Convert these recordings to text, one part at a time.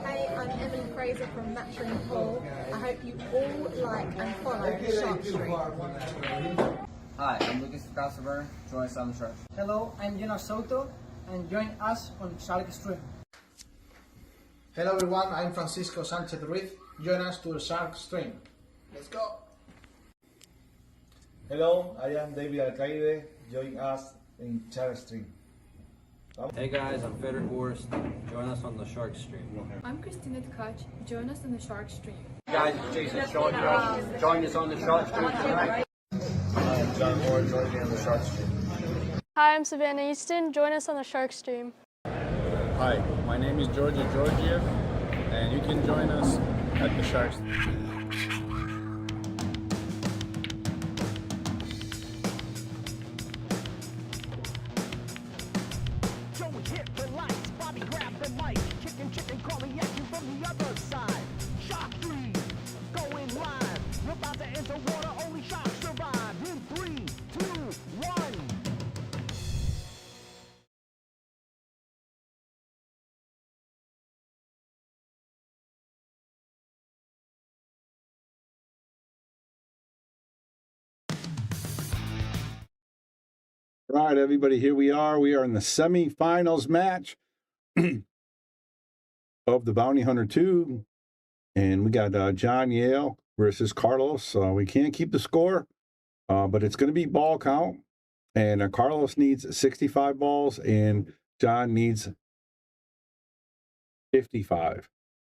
Hey, I'm Emily Fraser from Matching Pool. I hope you all like and follow Shark Street. Hi, I'm Lucas Casaver. Join us on the Shark. Hello, I'm Jonas Soto, and join us on Shark Stream. Hello everyone, I'm Francisco Sanchez Ruiz. Join us to the Shark Stream. Let's go! Hello, I am David Alcaide. Join us in Shark Stream. Hey guys, I'm Feder Horst. Join us on the Shark Stream. I'm Christina Tkach. Join us on the Shark Stream. Hey guys, it's Jason Short. Join us on the Shark Stream tonight. Hi, I'm John Moore. Join me on the Shark Stream. Hi, I'm Savannah Easton. Join us on the Shark Stream. Hi, my name is Georgia Georgiev, and you can join us at the Shark Stream. All right, everybody, here we are. We are in the semifinals match of the Bounty Hunter 2. And we got John Yale versus Carlos. We can't keep the score, but it's going to be ball count. And Carlos needs 65 balls, and John needs 55.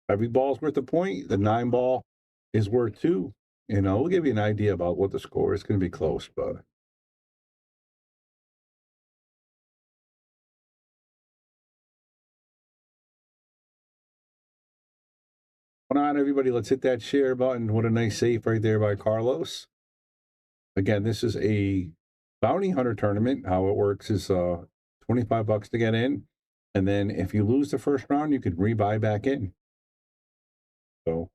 Every ball's worth a point. The 9 ball is worth 2. You know, we'll give you an idea about what the score is. It's going to be close, but... Come on, everybody, let's hit that share button. What a nice save right there by Carlos. Again, this is a Bounty Hunter tournament. How it works is $25 to get in. And then if you lose the first round, you can rebuy back in. So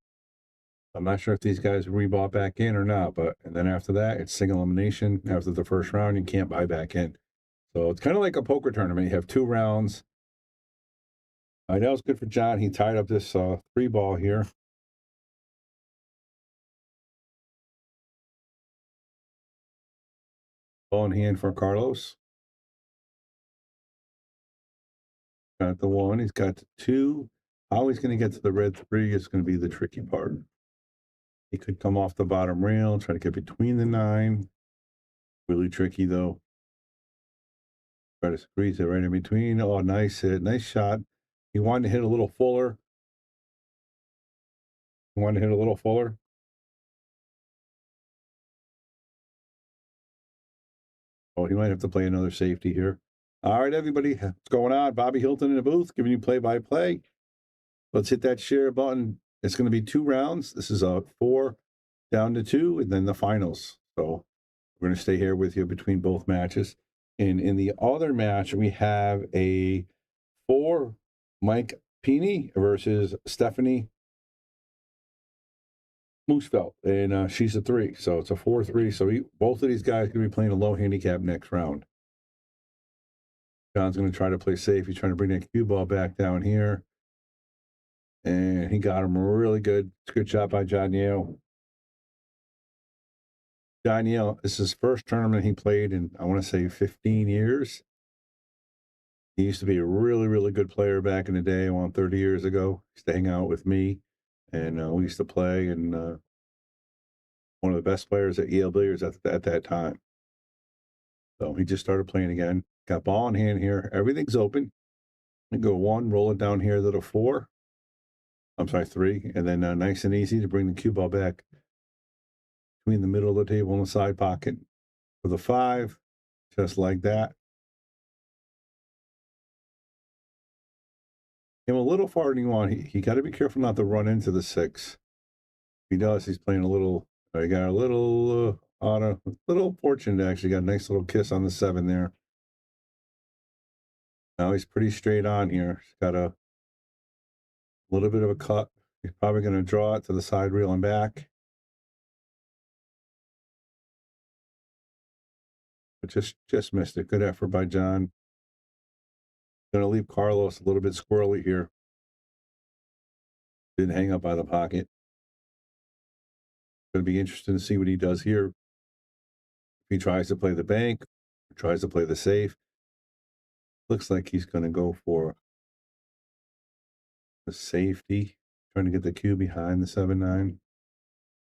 I'm not sure if these guys rebought back in or not. But and then after that, it's single elimination. After the first round, you can't buy back in. So it's kind of like a poker tournament. You have 2 rounds. I know it's good for John. He tied up this 3 ball here. Ball in hand for Carlos. Got the 1. He's got the 2. How he's going to get to the red 3 is going to be the tricky part. He could come off the bottom rail, try to get between the 9. Really tricky, though. Try to squeeze it right in between. Oh, nice hit. Nice shot. He wanted to hit a little fuller. Oh, he might have to play another safety here. All right, everybody, what's going on? Bobby Hilton in the booth, giving you play-by-play. Let's hit that share button. It's going to be 2 rounds. This is a 4 down to 2, and then the finals. So we're going to stay here with you between both matches. And in the other match, we have a 4 Mike Peeney versus Stephanie Moosefeld, and she's a 3, so it's a 4-3. So both of these guys going to be playing a low handicap next round. John's going to try to play safe. He's trying to bring that cue ball back down here, and he got him really good. It's a good shot by John Yale. John Yale, this is his first tournament he played in, I want to say, 15 years. He used to be a really, really good player back in the day, around 30 years ago. He used to hang out with me, and we used to play, and one of the best players at Yale Billiards at that time. So he just started playing again. Got ball in hand here. Everything's open. You go 1, roll it down here to the 4. I'm sorry, 3. And then nice and easy to bring the cue ball back between the middle of the table and the side pocket for the 5, just like that. Came a little farther than you want. He got to be careful not to run into the 6. If he does, he's playing a little. He got a little little fortunate actually. Got a nice little kiss on the 7 there. Now he's pretty straight on here. He's got a little bit of a cut. He's probably going to draw it to the side reel and back. But just missed it. Good effort by John. Going to leave Carlos a little bit squirrely here. Didn't hang up by the pocket. Going to be interesting to see what he does here. If he tries to play the bank, or tries to play the safe. Looks like he's going to go for the safety, trying to get the cue behind the 7-9.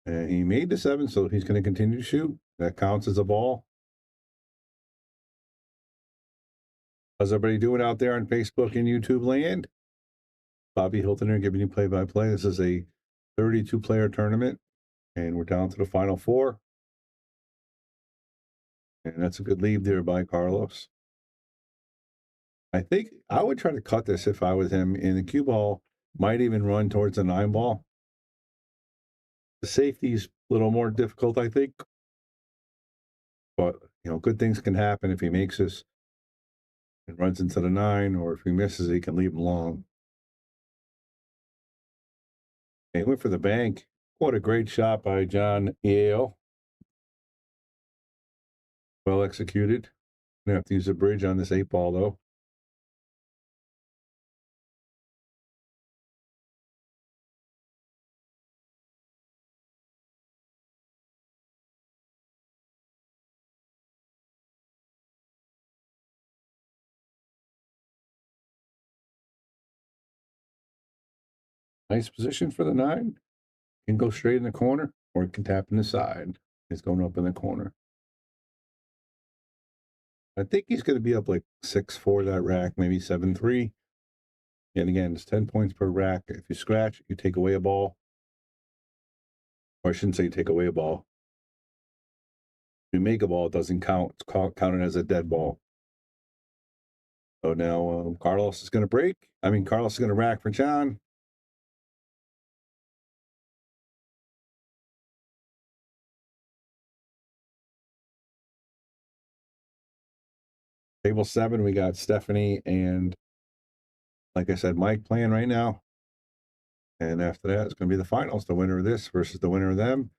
And he made the 7, so he's going to continue to shoot. That counts as a ball. How's everybody doing out there on Facebook and YouTube land? Bobby Hilton here giving you play-by-play. This is a 32-player tournament, and we're down to the final 4. And that's a good lead there by Carlos. I think I would try to cut this if I was him, and the cue ball might even run towards the 9 ball. The safety's a little more difficult, I think. But, you know, good things can happen if he makes this and runs into the 9, or if he misses, he can leave him long. And he went for the bank. What a great shot by John Yale. Well executed. Gonna have to use a bridge on this 8 ball, though. Nice position for the 9. Can go straight in the corner, or it can tap in the side. He's going up in the corner. I think he's going to be up like 6-4 that rack, maybe 7-3. And again, it's 10 points per rack. If you scratch, you take away a ball. Or I shouldn't say you take away a ball. If you make a ball, it doesn't count. It's counted as a dead ball. So now Carlos is going to break. Carlos is going to rack for John. Table 7, we got Stephanie and, like I said, Mike playing right now. And after that, it's going to be the finals. The winner of this versus the winner of them.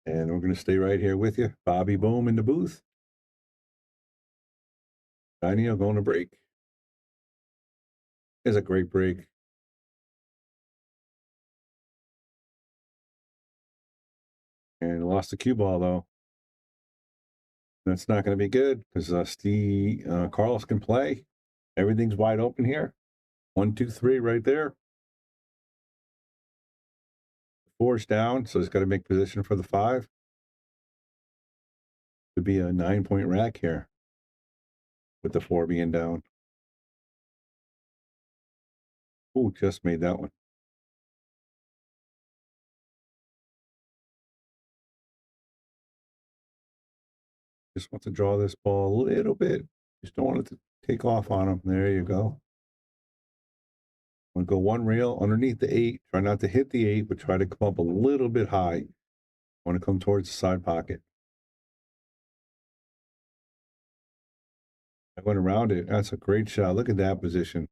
And we're going to stay right here with you. Bobby Boom in the booth. Daniel going to break. It's a great break. And lost the cue ball, though. That's not going to be good because Carlos can play. Everything's wide open here. 1, 2, 3 right there. 4's down, so he's got to make position for the 5. Could be a 9-point rack here with the 4 being down. Ooh, just made that one. Just want to draw this ball a little bit. Just don't want it to take off on him. There you go. I'm going to go 1 rail underneath the 8. Try not to hit the 8, but try to come up a little bit high. I want to come towards the side pocket. I went around it. That's a great shot. Look at that position.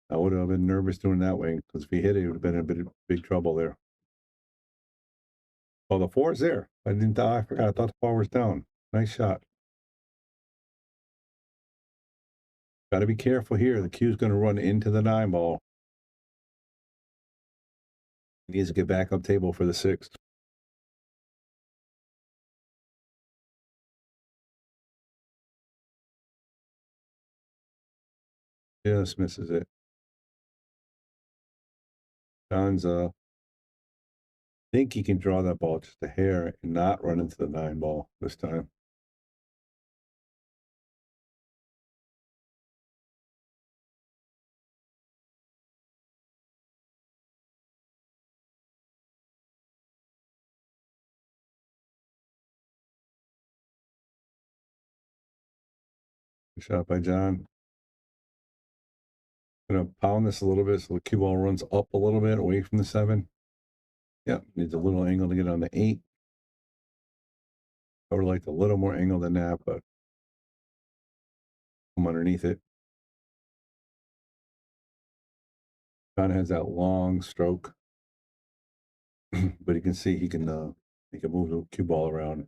I would have been nervous doing that way because if he hit it, it would have been a bit of big trouble there. Oh, the 4 is there. I forgot. I thought the 4 was down. Nice shot. Got to be careful here. The cue's going to run into the 9 ball. He needs to get back up table for the 6. Just misses it. John's think he can draw that ball just a hair and not run into the 9 ball this time. Good shot by John. Gonna pound this a little bit so the cue ball runs up a little bit away from the 7. Yeah, needs a little angle to get on the 8. I would like a little more angle than that, but come underneath it. John has that long stroke, but you can see he can move the cue ball around.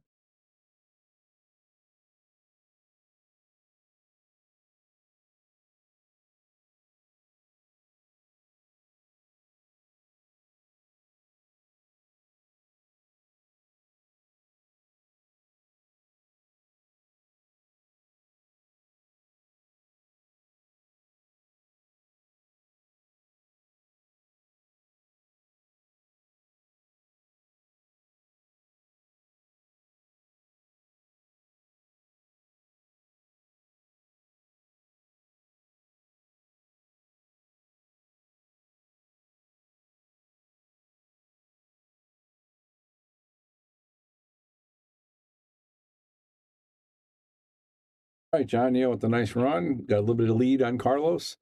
All right, John Neal with a nice run. Got a little bit of lead on Carlos.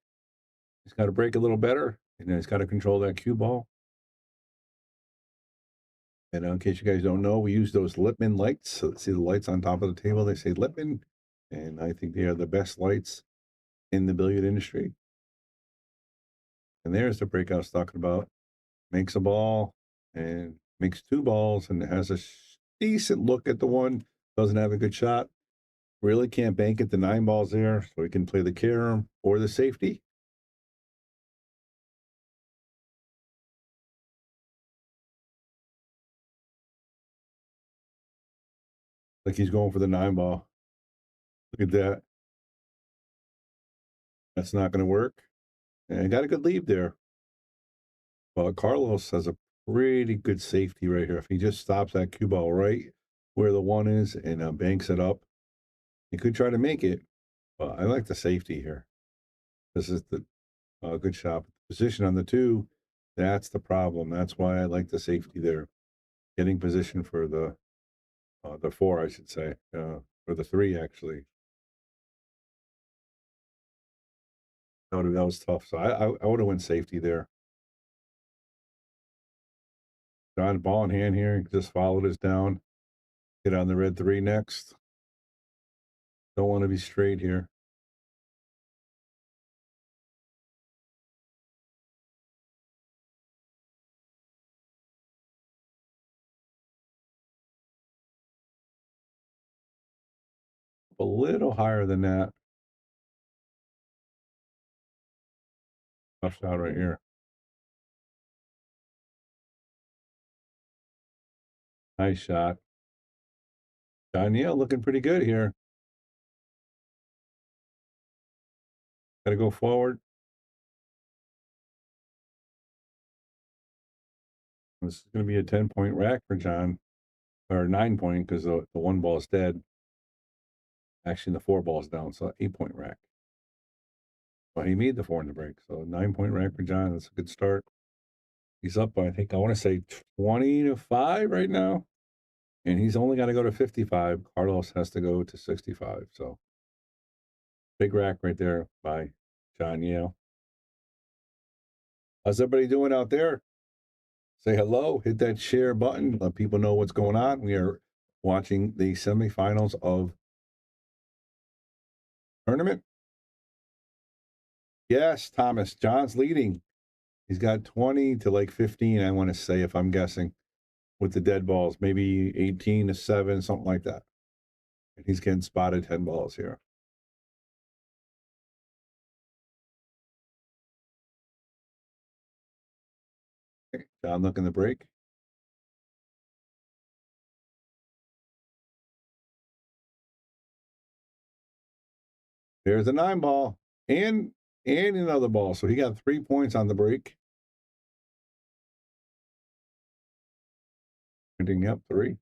He's got to break a little better, and then he's got to control that cue ball. And in case you guys don't know, we use those Lippmann lights. So see the lights on top of the table? They say Lippmann, and I think they are the best lights in the billiard industry. And there's the break I was talking about. Makes a ball and makes 2 balls and has a decent look at the one. Doesn't have a good shot. Really can't bank it. The 9 balls there, so we can play the carom or the safety. Like he's going for the 9 ball. Look at that. That's not going to work. And got a good lead there. Well, Carlos has a pretty good safety right here. If he just stops that cue ball right where the 1 is and banks it up, he could try to make it. But I like the safety here. This is the good shot. Position on the 2, that's the problem. That's why I like the safety there. Getting position for the 4, I should say, or the 3 actually. That was tough. So I would have went safety there. John, ball in hand here. Just followed us down. Get on the red 3 next. Don't want to be straight here. A little higher than that. Tough shot right here. Nice shot. Danielle looking pretty good here. Got to go forward. This is going to be a 10-point rack for John, or 9-point because the 1 ball is dead. Actually, the 4 ball's down, so 8-point rack. Well, he made the 4 in the break, so 9-point rack for John. That's a good start. He's up by, I want to say 20-5 right now, and he's only got to go to 55. Carlos has to go to 65. So big rack right there by John Yale. How's everybody doing out there? Say hello, hit that share button, let people know what's going on. We are watching the semifinals of tournament. Yes, Thomas, John's leading. He's got 20 to like 15, I want to say, if I'm guessing, with the dead balls, maybe 18-7, something like that. And he's getting spotted 10 balls here. Okay, John looking the break. There's a 9 ball and another ball. So he got 3 points on the break. Printing up 3.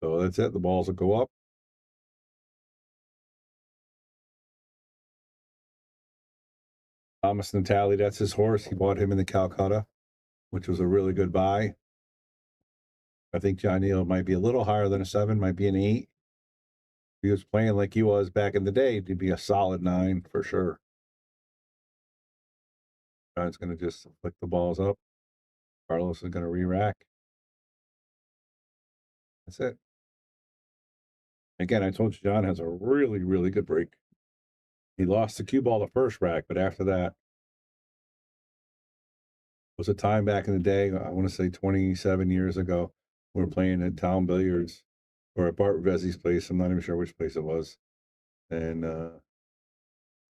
So that's it. The balls will go up. Thomas Natali, that's his horse. He bought him in the Calcutta, which was a really good buy. I think John Neal might be a little higher than a 7, might be an 8. If he was playing like he was back in the day, he'd be a solid 9 for sure. John's going to just flick the balls up. Carlos is going to re-rack. That's it. Again, I told you John has a really, really good break. He lost the cue ball the first rack, but after that, was a time back in the day, I want to say 27 years ago, we were playing at Taom Billiards or at Bart Vezzi's place. I'm not even sure which place it was. And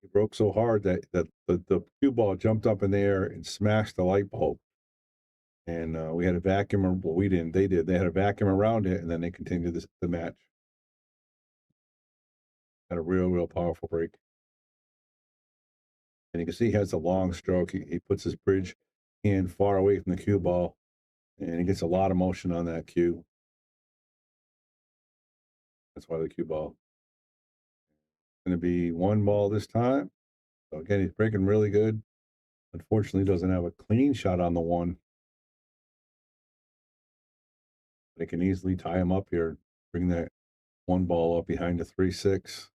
he broke so hard that the cue ball jumped up in the air and smashed the light bulb. And we had a vacuum, well, we didn't, they did. They had a vacuum around it, and then they continued the match. Had a real powerful break. And you can see he has a long stroke. He puts his bridge hand far away from the cue ball, and he gets a lot of motion on that cue. That's why the cue ball is going to be 1 ball this time. So again, he's breaking really good. Unfortunately, doesn't have a clean shot on the 1. They can easily tie him up here, bring that 1 ball up behind the 3-6.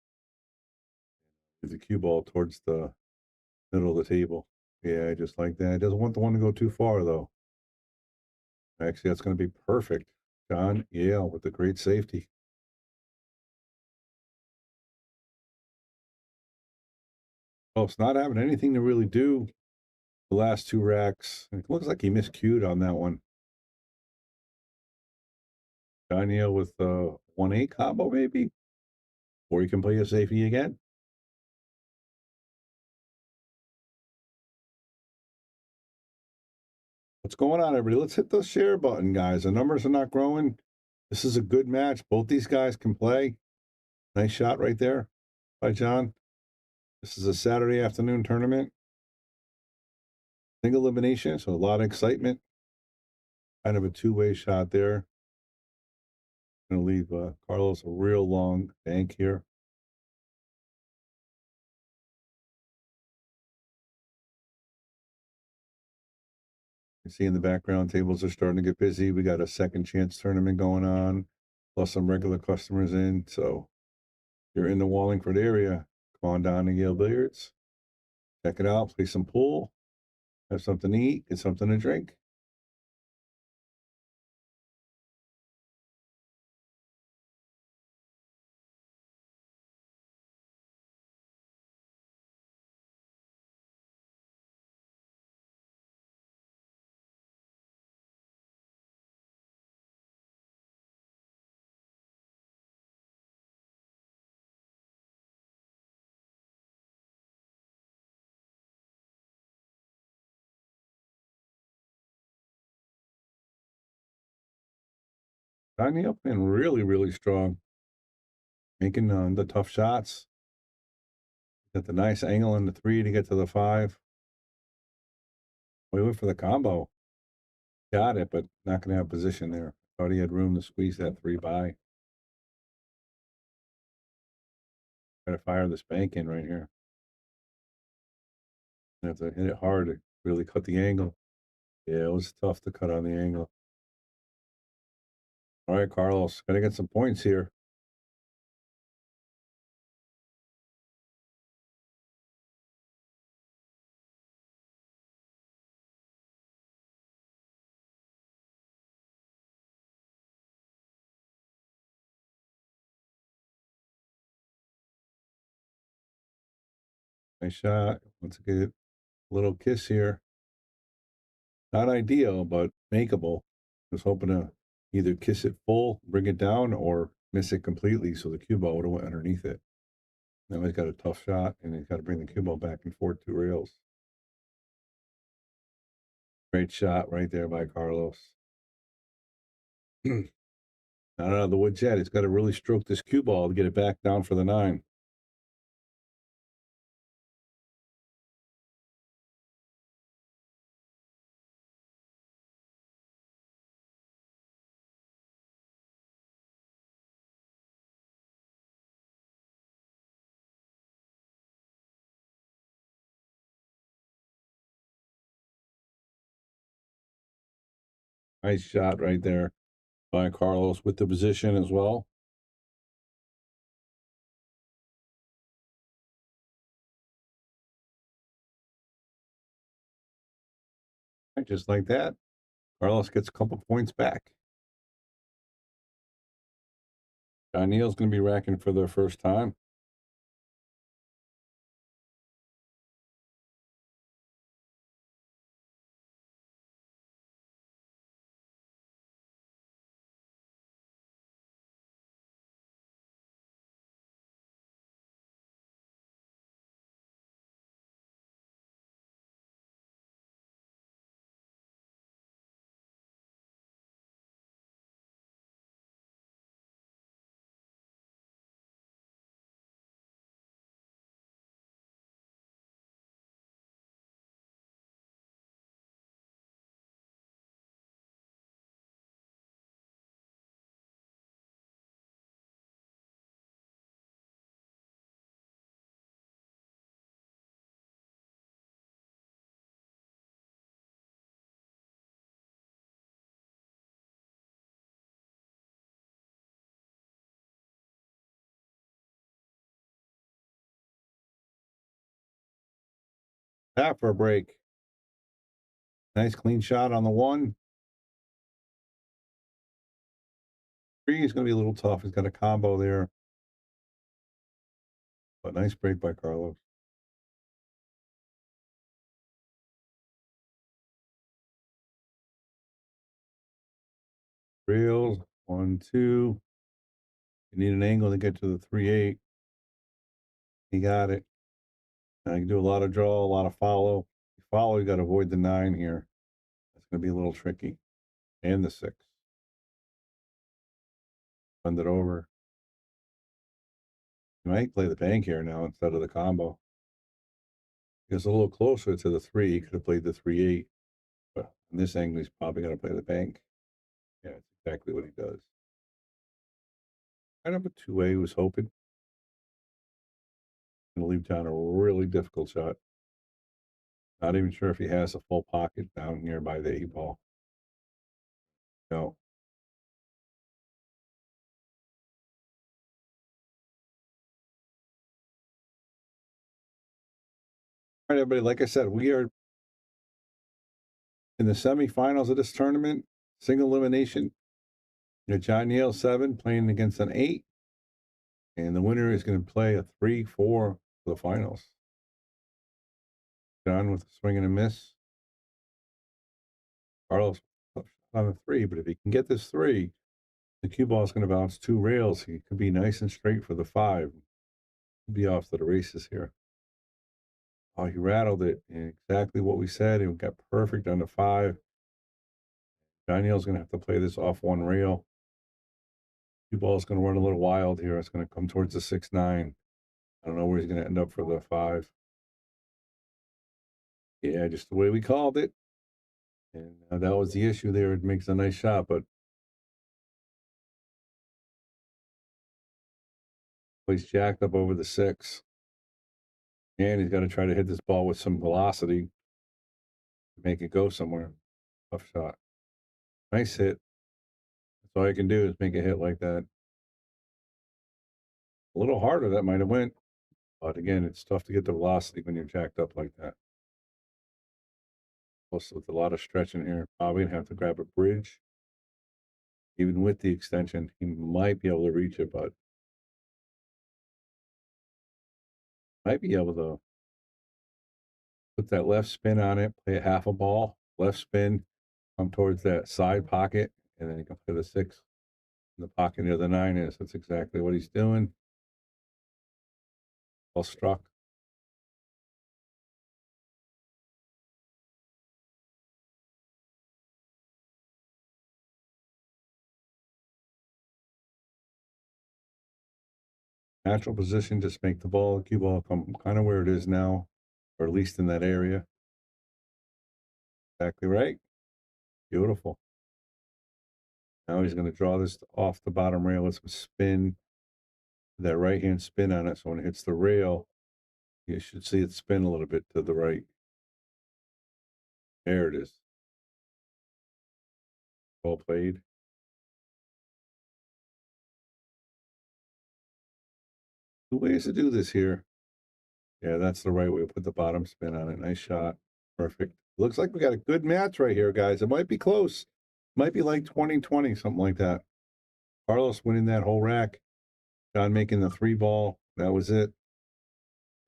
Get the cue ball towards the middle of the table. Yeah, just like that. Doesn't want the one to go too far, though. Actually, that's going to be perfect. John Yale with the great safety. Oh, it's not having anything to really do. The last two racks. It looks like he miscued on that one. John Yale with the 1-8 combo, maybe? Or you can play a safety again. What's going on, everybody? Let's hit the share button, guys. The numbers are not growing. This is a good match. Both these guys can play. Nice shot right there by John. This is a Saturday afternoon tournament. Single elimination, so a lot of excitement. Kind of a two-way shot there. Going to leave Carlos a real long bank here. You see in the background, tables are starting to get busy. We got a second chance tournament going on, plus some regular customers in. So if you're in the Wallingford area, come on down to Yale Billiards. Check it out, play some pool, have something to eat, get something to drink. Daniel playing really, really strong. Making the tough shots. Got the nice angle on the 3 to get to the 5. We went for the combo. Got it, but not going to have position there. Thought he had room to squeeze that 3 by. Got to fire this bank in right here. Have to hit it hard to really cut the angle. Yeah, it was tough to cut on the angle. All right, Carlos, got to get some points here. Nice shot. Let's get a little kiss here. Not ideal, but makeable. I was hoping to either kiss it full, bring it down, or miss it completely so the cue ball would have went underneath it. Now he's got a tough shot, and he's got to bring the cue ball back and forth 2 rails. Great shot right there by Carlos. Not out of the woods yet. He's got to really stroke this cue ball to get it back down for the 9. Nice shot right there by Carlos with the position as well. And just like that, Carlos gets a couple points back. John Neal's going to be racking for the first time. Tap for a break. Nice clean shot on the 1. 3 is going to be a little tough. He's got a combo there. But nice break by Carlos. Reels, 1, 2. You need an angle to get to the 3-8. He got it. Now you can do a lot of draw, a lot of follow. You follow, you got to avoid the 9 here. That's going to be a little tricky. And the 6. Send it over. You might play the bank here now instead of the combo. He gets a little closer to the 3. He could have played the 3-8. But in this angle, he's probably going to play the bank. Yeah, that's exactly what he does. Kind of a 2-way he was hoping. Going to leave down a really difficult shot. Not even sure if he has a full pocket down here by the 8 ball. No. All right, everybody. Like I said, we are in the semifinals of this tournament. Single elimination. You got John Yale 7 playing against an 8. And the winner is going to play a 3-4 for the finals. John with a swing and a miss. Carlos on a 3, but if he can get this 3, the cue ball is going to bounce 2 rails. He could be nice and straight for the 5. He'll be off to the races here. Oh, he rattled it. And exactly what we said. It got perfect on the 5. John Yale's going to have to play this off 1 rail. Cue ball is going to run a little wild here. It's going to come towards the 6-9. I don't know where he's going to end up for the 5. Yeah, just the way we called it. And that was the issue there. It makes a nice shot, but he's jacked up over the 6. And he's got to try to hit this ball with some velocity to make it go somewhere. Tough shot. Nice hit. That's all you can do is make a hit like that. A little harder, that might have went. But again, it's tough to get the velocity when you're jacked up like that. Also, with a lot of stretching here, probably going to have to grab a bridge. Even with the extension, he might be able to reach it, but might be able to put that left spin on it, play a half a ball, left spin, come towards that side pocket, and then you can play the 6 in the pocket near the 9 is. That's exactly what he's doing. Well struck. Natural position, just make the ball, cue ball come kind of where it is now, or at least in that area. Exactly right. Beautiful. Now he's going to draw this off the bottom rail. Let's spin that right hand spin on it. So when it hits the rail, you should see it spin a little bit to the right. There it is. Well played. Two ways to do this here. Yeah, that's the right way to put the bottom spin on it. Nice shot. Perfect. Looks like we got a good match right here, guys. It might be close. Might be like 20-20, something like that. Carlos winning that whole rack. John making the 3 ball. That was it.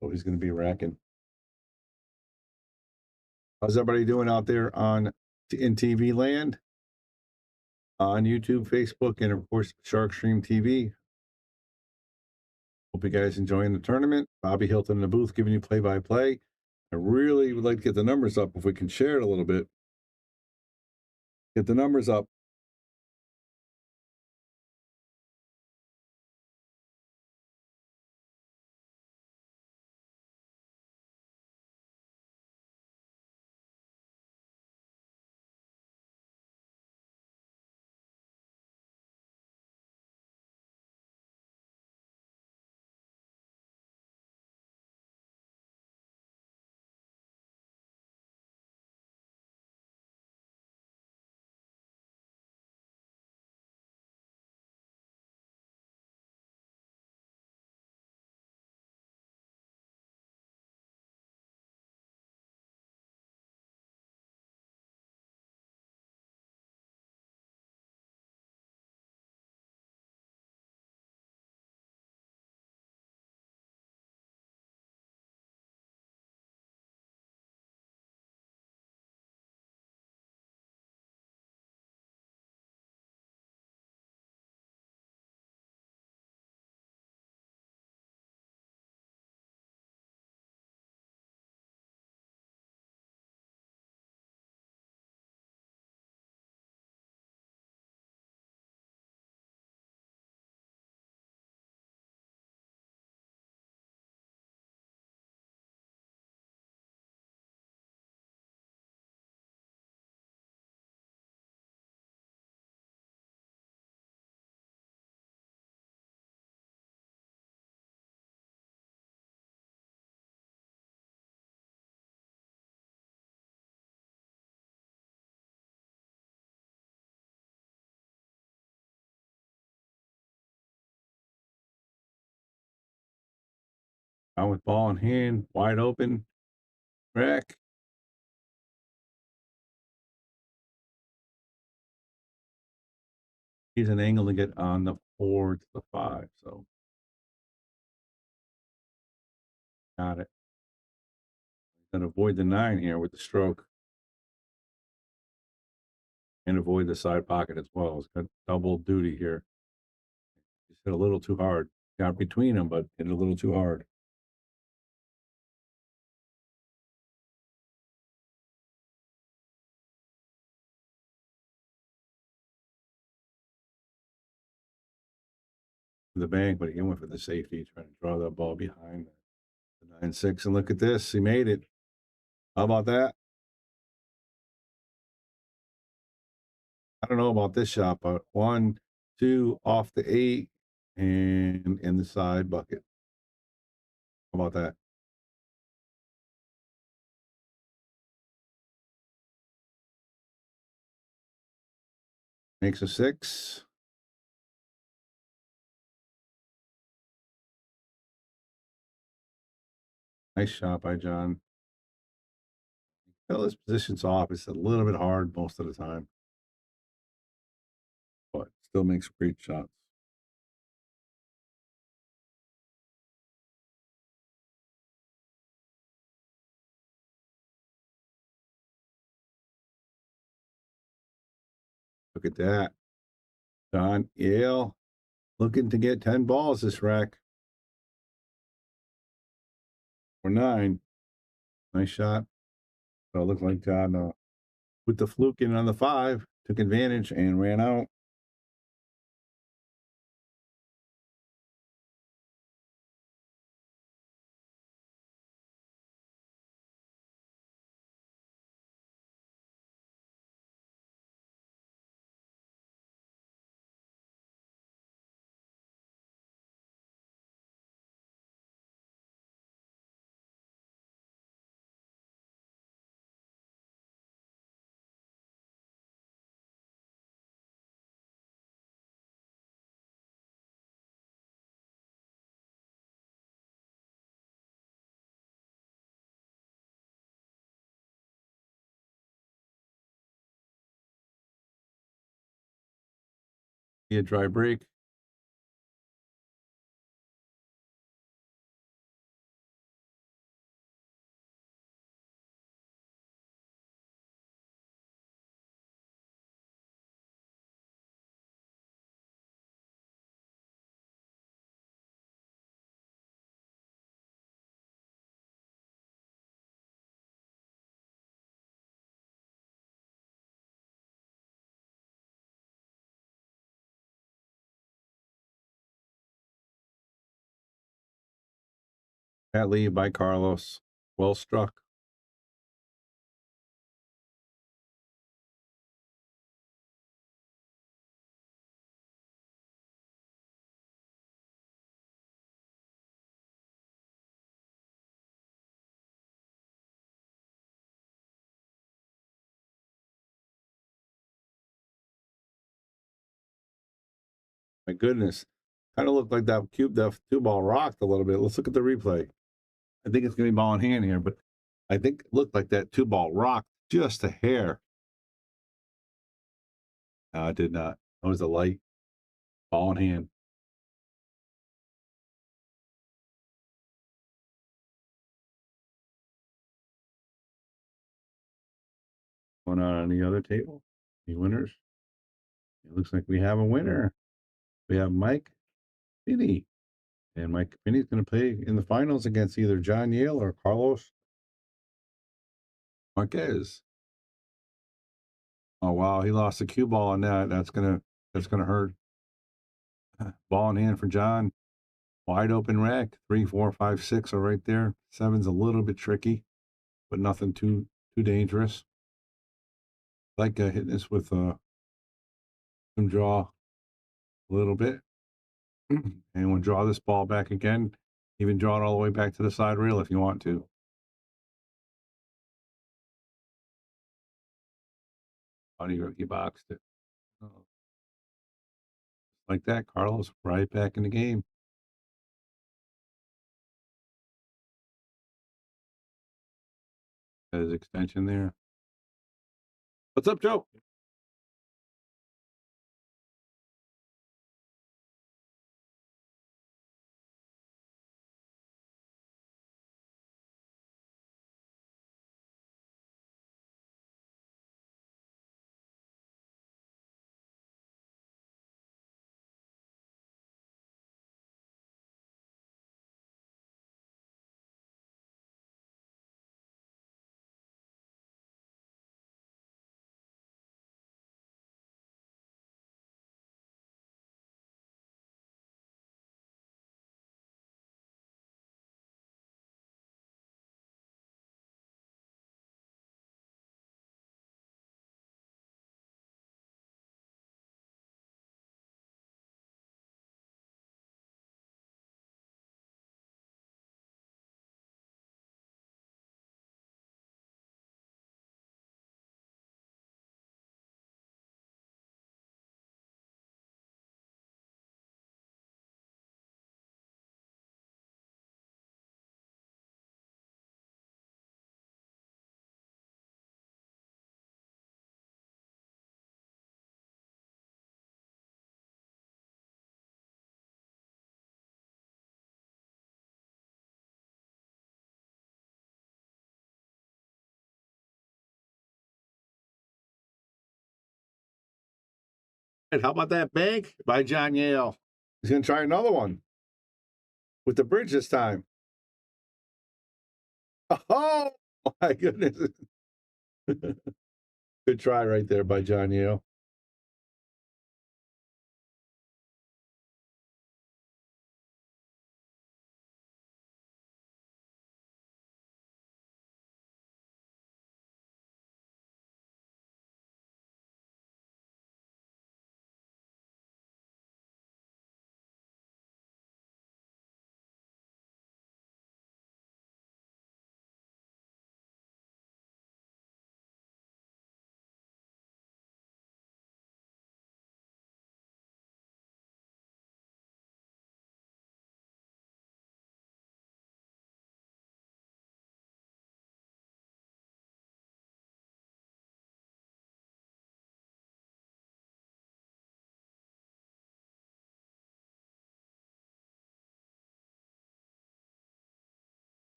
So he's going to be racking. How's everybody doing out there in TV land? On YouTube, Facebook, and of course, Shark Stream TV. Hope you guys enjoying the tournament. Bobby Hilton in the booth giving you play-by-play. I really would like to get the numbers up if we can share it a little bit. Get the numbers up. Down with ball in hand, wide open, rack. He's an angle to get on the 4 to the 5, so got it. And avoid the 9 here with the stroke. And avoid the side pocket as well. It's got double duty here. Just hit a little too hard. Got between them, but hit a little too hard. The bank, but he went for the safety, trying to draw that ball behind the 9-6. And look at this. He made it. How about that? I don't know about this shot, but 1, 2 off the 8 and in the side bucket. How about that? Makes a 6. Nice shot by John. Well, his position's off. It's a little bit hard most of the time, but still makes great shots. Look at that. John Yale looking to get 10 balls this rack. Or 9. Nice shot. So it looked like John with the fluke in on the 5, took advantage and ran out. A dry break. That lead by Carlos. Well struck. My goodness. Kind of looked like that cube, that 2-ball rocked a little bit. Let's look at the replay. I think it's going to be ball in hand here, but I think it looked like that 2-ball rocked just a hair. No, it did not. That was a light ball in hand. Going on the other table. The winners. It looks like we have a winner. We have Mike Finney. And Mike Finney's going to play in the finals against either John Yale or Carlos Marquez. Oh wow, he lost the cue ball on that. That's gonna hurt. Ball in hand for John. Wide open rack. 3, 4, 5, 6 are right there. 7's a little bit tricky, but nothing too dangerous. Like hitting this with some draw a little bit. And we'll draw this ball back again. Even draw it all the way back to the side rail if you want to. Oh, you boxed it. Oh. Like that, Carlos, right back in the game. his extension there. What's up, Joe? How about that bank by John Yale? He's going to try another one with the bridge this time. Oh, my goodness. Good try right there by John Yale.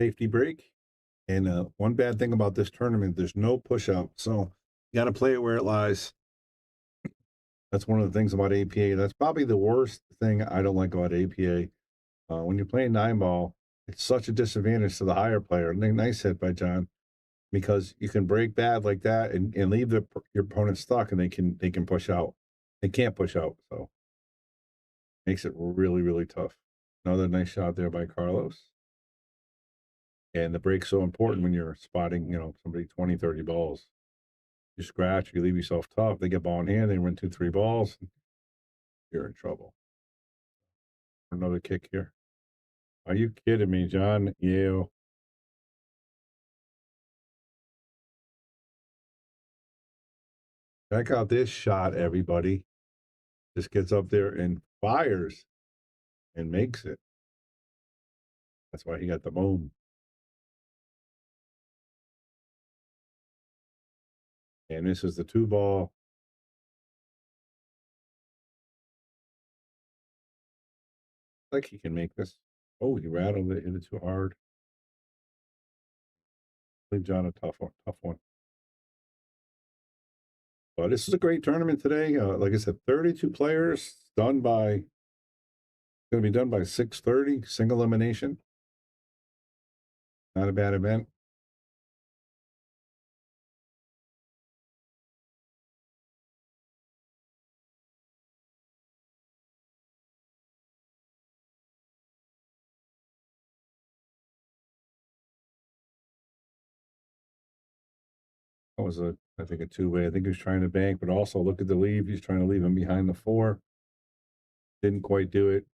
Safety break. And one bad thing about this tournament, there's no push out. So you got to play it where it lies. That's one of the things about APA. That's probably the worst thing I don't like about APA. When you're playing 9-ball, it's such a disadvantage to the higher player. Nice hit by John, because you can break bad like that and leave your opponent stuck, and they can push out. They can't push out, so makes it really, really tough. Another nice shot there by Carlos. And the break's so important when you're spotting, somebody 20, 30 balls. You scratch, you leave yourself tough. They get ball in hand, they win 2, 3 balls. You're in trouble. Another kick here. Are you kidding me, John Yale? Check out this shot, everybody. Just gets up there and fires and makes it. That's why he got the boom. And this is the 2-ball. Like he can make this. Oh, he rattled it, hit it too hard. Leave John a tough one. But this is a great tournament today. Like I said, 32 players going to be done by 6:30, single elimination. Not a bad event. That was I think a 2-way. I think he was trying to bank, but also look at the leave. He's trying to leave him behind the 4. Didn't quite do it.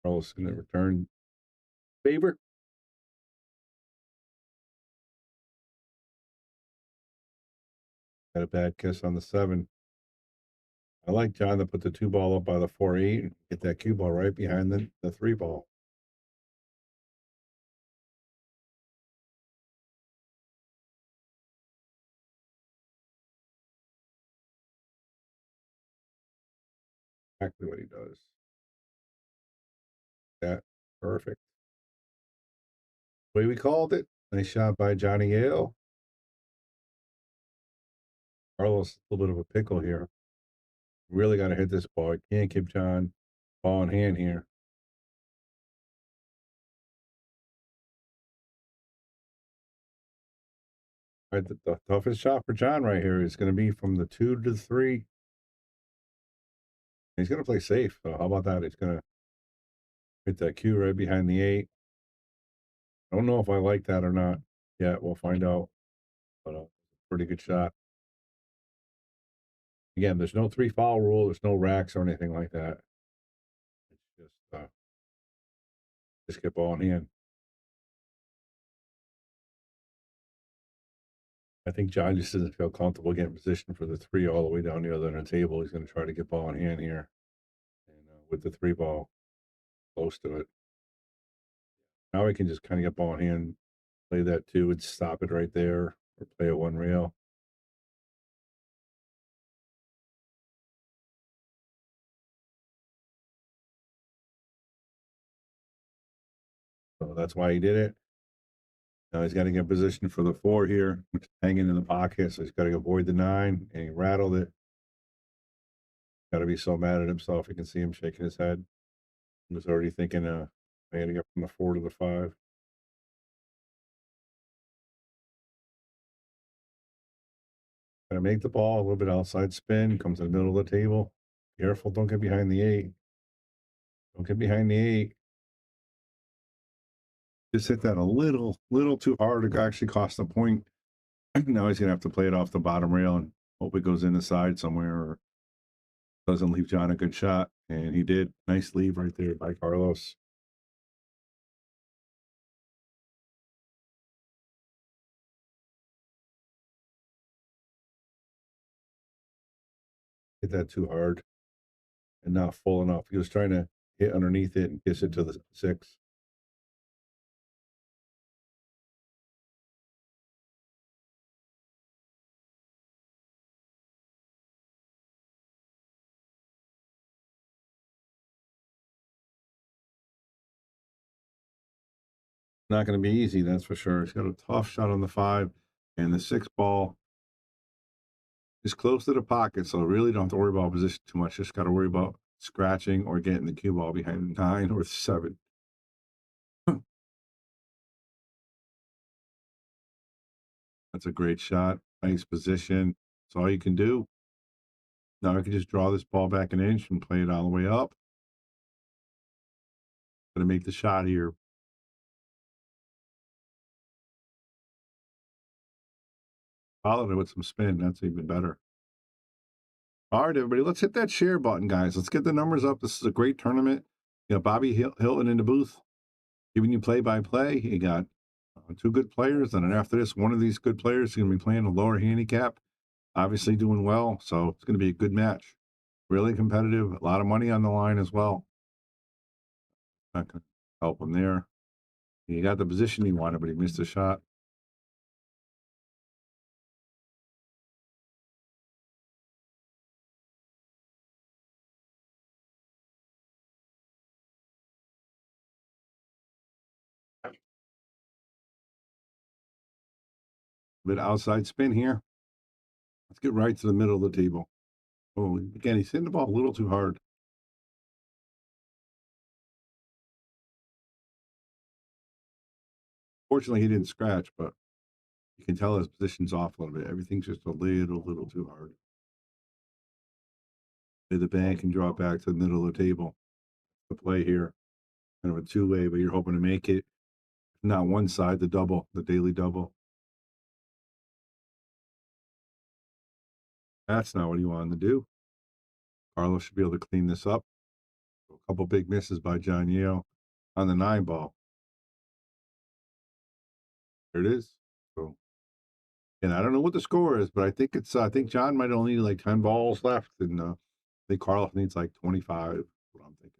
Carlos in the return favor. Got a bad kiss on the 7. I like John to put the 2-ball up by the 4-8 and get that cue ball right behind the 3-ball. Exactly what he does. That perfect. Way we called it. Nice shot by Johnny Yale. Carlos, a little bit of a pickle here. Really got to hit this ball. Can't keep John ball in hand here. All right, the toughest shot for John right here is going to be from the 2 to the 3. He's going to play safe. So how about that? He's going to hit that cue right behind the 8. I don't know if I like that or not yet. We'll find out. But pretty good shot. Again, there's no 3 foul rule. There's no racks or anything like that. It's just get ball in hand. I think John just doesn't feel comfortable getting positioned for the 3 all the way down the other end of the table. He's going to try to get ball in hand here, and with the 3 ball close to it. Now we can just kind of get ball in hand, play that 2, and stop it right there, or play a 1 rail. So that's why he did it. Now he's got to get positioned for the 4 here, which is hanging in the pocket. So he's got to avoid the 9, and he rattled it. Got to be so mad at himself. You can see him shaking his head. He was already thinking, I had to get from the 4 to the 5. Gonna make the ball a little bit outside spin, comes in the middle of the table. Careful, don't get behind the 8. Don't get behind the 8. Just hit that a little too hard. It actually cost a point. Now he's gonna have to play it off the bottom rail and hope it goes in the side somewhere or doesn't leave John a good shot. And he did. Nice leave right there by Carlos. Hit that too hard and not full enough. He was trying to hit underneath it and kiss it to the 6. Not going to be easy, that's for sure. He's got a tough shot on the 5, and the 6 ball is close to the pocket, so really don't have to worry about position too much. Just got to worry about scratching or getting the cue ball behind 9 or 7. That's a great shot. Nice position. That's all you can do. Now I can just draw this ball back an inch and play it all the way up. Gonna make the shot here. Followed it with some spin. That's even better. All right, everybody, let's hit that share button, guys. Let's get the numbers up. This is a great tournament. You got Bobby Hilton in the booth giving you play-by-play. You got 2 good players, and then after this, one of these good players is going to be playing a lower handicap, obviously doing well. So it's going to be a good match. Really competitive. A lot of money on the line as well. Not going to help him there. He got the position he wanted, but he missed a shot. Bit outside spin here. Let's get right to the middle of the table. Oh, again, he's hitting the ball a little too hard. Fortunately, he didn't scratch, but you can tell his position's off a little bit. Everything's just a little too hard. Play the bank and draw it back to the middle of the table. The play here, kind of a 2-way, but you're hoping to make it. Not one side, the double, the daily double. That's not what he wanted to do. Carlos should be able to clean this up. A couple big misses by John Yale on the 9 ball. There it is. So, and I don't know what the score is, but I think it's I think John might only need like 10 balls left, and I think Carlos needs like 25. What I'm thinking.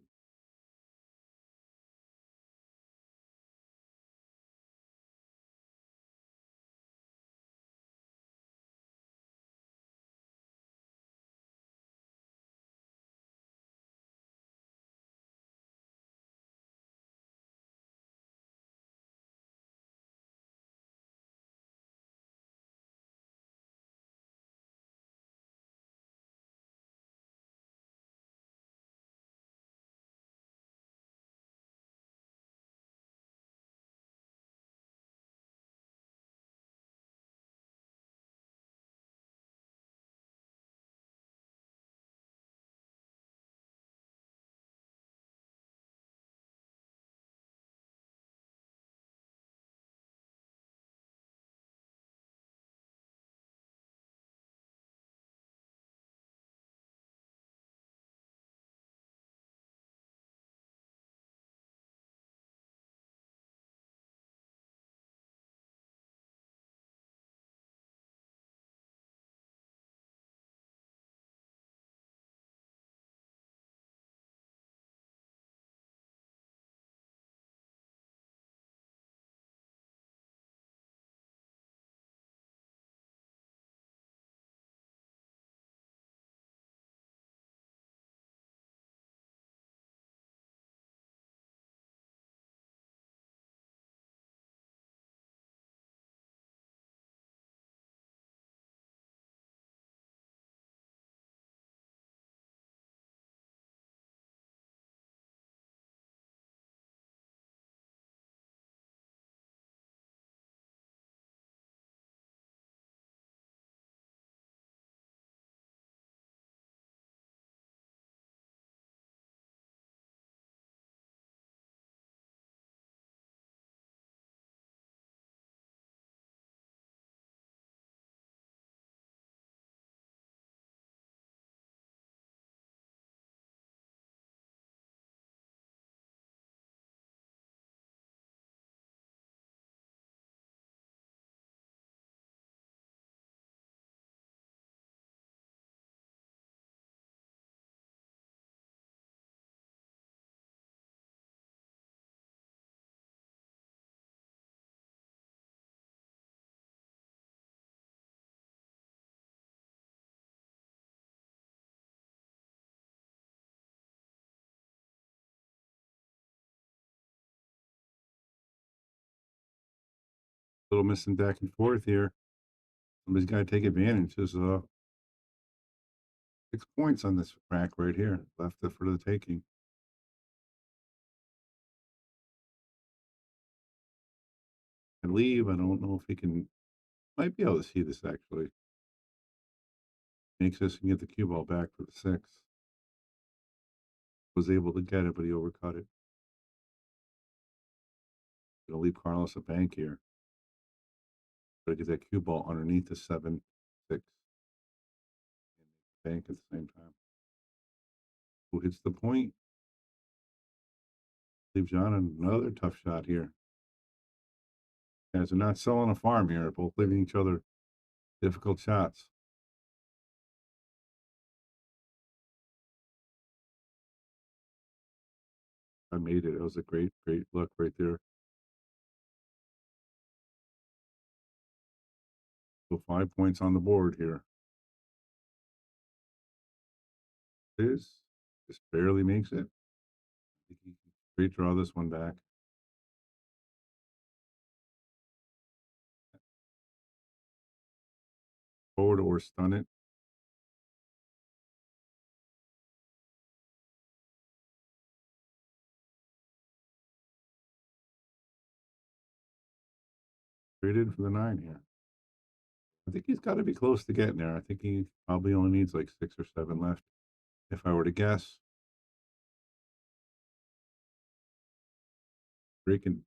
little missing back and forth here. Somebody's got to take advantage. There's 6 points on this rack right here, left for the taking. I leave. I don't know if he can. Might be able to see this actually. Makes this and get the cue ball back for the 6. Was able to get it, but he overcut it. Gonna leave Carlos a bank here. Gotta get that cue ball underneath the 7, 6. And bank at the same time. Who hits the point? Leave John another tough shot here. Guys are not selling a farm here. They're both leaving each other difficult shots. I made it. It was a great look right there. So 5 points on the board here. Just barely makes it. I think he can straight draw this one back. Forward or stun it. Traded for the 9 here. I think he's got to be close to getting there. I think he probably only needs like 6 or 7 left, if I were to guess. Freaking.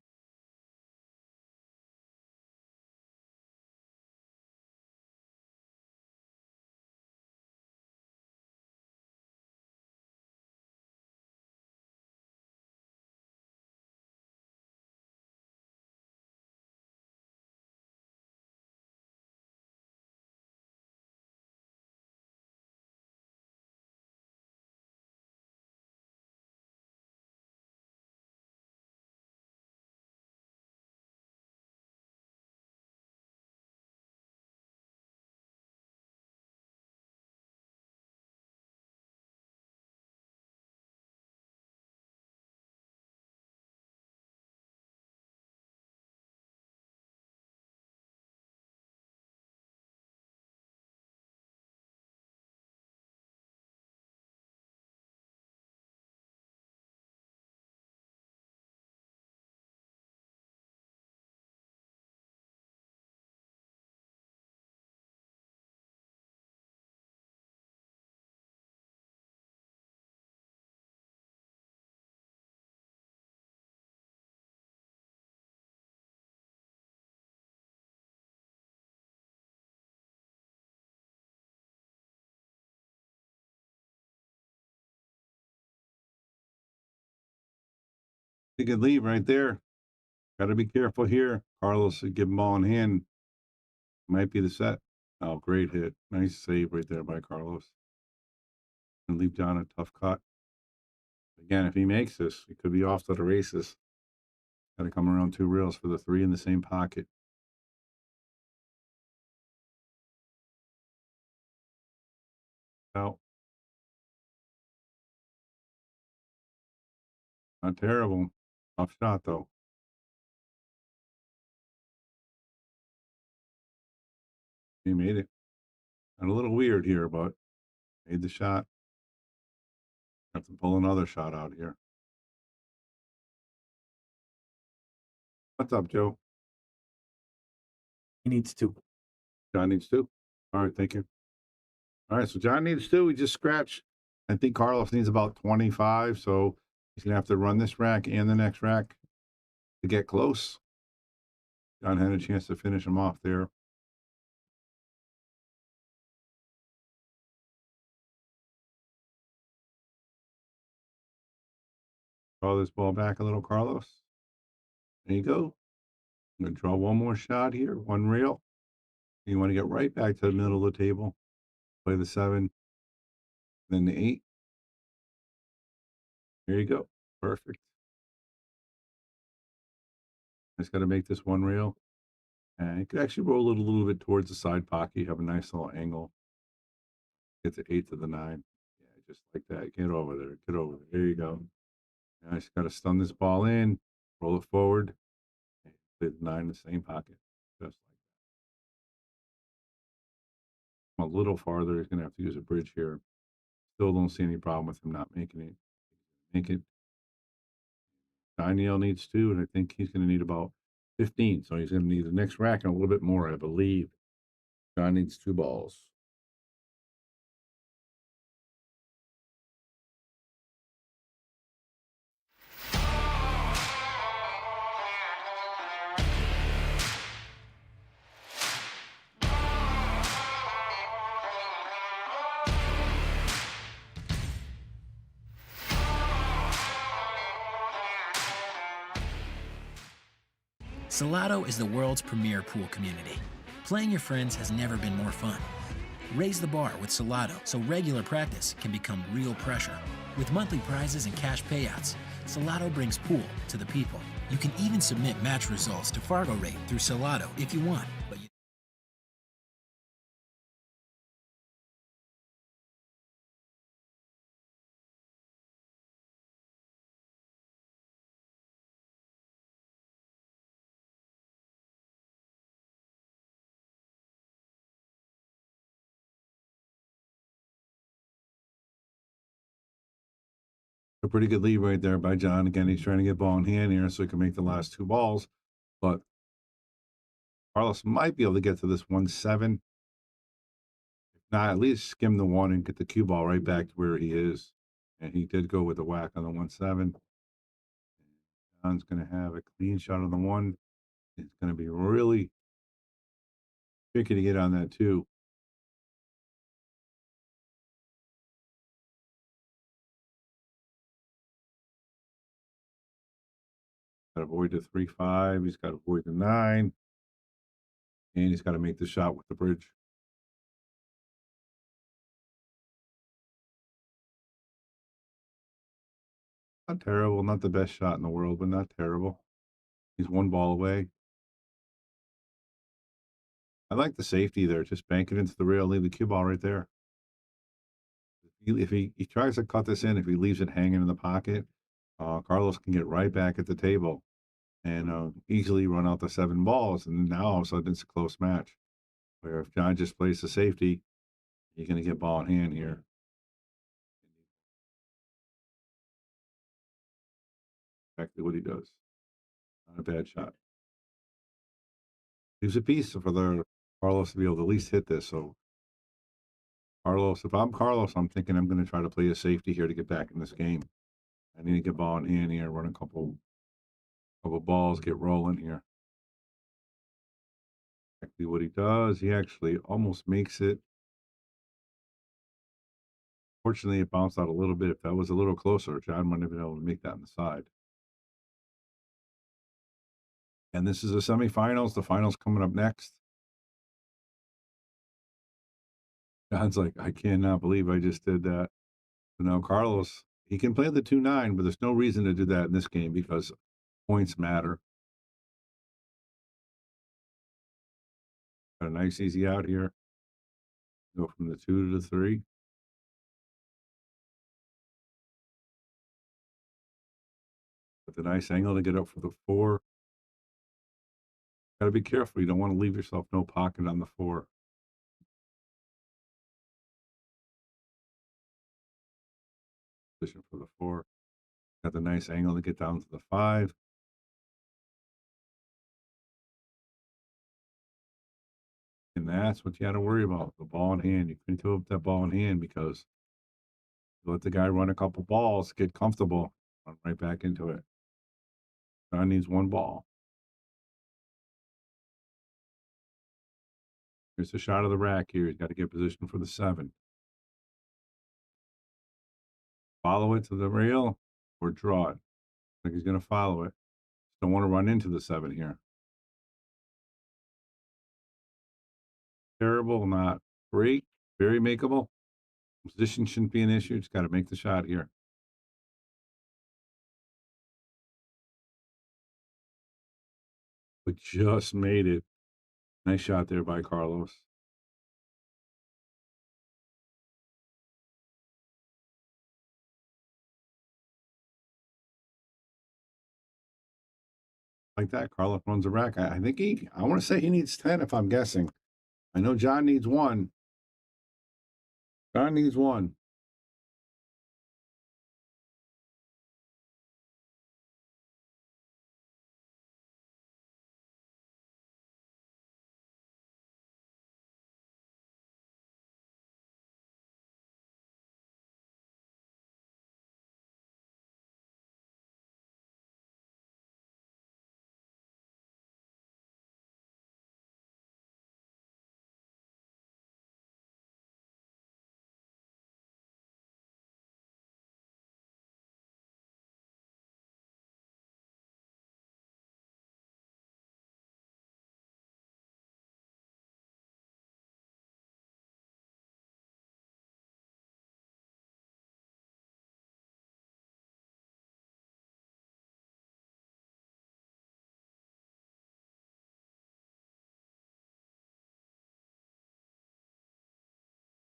He could leave right there. Got to be careful here. Carlos would give him all in hand. Might be the set. Oh, great hit. Nice save right there by Carlos. And leave John a tough cut. Again, if he makes this, it could be off to the races. Got to come around 2 reels for the 3 in the same pocket. Out. Not terrible. Tough shot, though. He made it. And a little weird here, but made the shot. Have to pull another shot out here. What's up, Joe? He needs 2. John needs 2. All right, thank you. All right, so John needs 2. We just scratched. I think Carlos needs about 25, so he's going to have to run this rack and the next rack to get close. John had a chance to finish him off there. Draw this ball back a little, Carlos. There you go. I'm going to draw one more shot here, 1 reel. You want to get right back to the middle of the table. Play the 7, then the 8. There you go. Perfect. Just got to make this 1 reel. And you could actually roll it a little bit towards the side pocket. You have a nice little angle. Get the 8 to the 9. Yeah, just like that. Get over there. Get over there. There you go. I just got to stun this ball in, roll it forward, and play the 9 in the same pocket. just like that. A little farther, he's going to have to use a bridge here. Still don't see any problem with him not making it. Make it. Daniel needs 2, and I think he's going to need about 15. So he's going to need the next rack and a little bit more, I believe. John needs 2 balls. Salotto is the world's premier pool community. Playing your friends has never been more fun. Raise the bar with Salotto so regular practice can become real pressure. With monthly prizes and cash payouts, Salotto brings pool to the people. You can even submit match results to Fargo Rate through Salotto if you want, but you A pretty good lead right there by John. Again, he's trying to get ball in hand here so he can make the last 2 balls. But Carlos might be able to get to this 1-7. If not, at least skim the 1 and get the cue ball right back to where he is. And he did go with the whack on the 1-7. John's going to have a clean shot on the 1. It's going to be really tricky to get on that 2. Got to avoid the 3-5. He's got to avoid the 9. And he's got to make the shot with the bridge. Not terrible. Not the best shot in the world, but not terrible. He's 1 ball away. I like the safety there. Just bank it into the rail, leave the cue ball right there. If he tries to cut this in, if he leaves it hanging in the pocket, Carlos can get right back at the table and easily run out the 7 balls. And now all of a sudden it's a close match. Where if John just plays the safety, you're going to get ball in hand here. Exactly what he does. Not a bad shot. Leaves a piece for the Carlos to be able to at least hit this. So Carlos, if I'm Carlos, I'm thinking I'm going to try to play a safety here to get back in this game. I need to get ball in hand here, run a couple balls, get rolling here. Exactly what he does. He actually almost makes it. Fortunately, it bounced out a little bit. If that was a little closer, John might have been able to make that on the side. And this is the semifinals. The finals coming up next. John's like, I cannot believe I just did that. So now Carlos, he can play the 2-9, but there's no reason to do that in this game because points matter. Got a nice easy out here. Go from the 2 to the 3. With a nice angle to get up for the 4. Got to be careful. You don't want to leave yourself no pocket on the 4. Position for the 4. Got the nice angle to get down to the 5. And that's what you got to worry about. The ball in hand. You couldn't give up that ball in hand because you let the guy run a couple balls, get comfortable, run right back into it. John needs 1 ball. Here's a shot of the rack here. He's got to get position for the 7. Follow it to the rail or draw it. I think he's going to follow it. Don't want to run into the 7 here. Terrible, not great, very makeable. Position shouldn't be an issue. Just got to make the shot here. But just made it. Nice shot there by Carlos. Like that, Carlos runs a rack. I think I want to say he needs 10 if I'm guessing. I know John needs one. John needs one.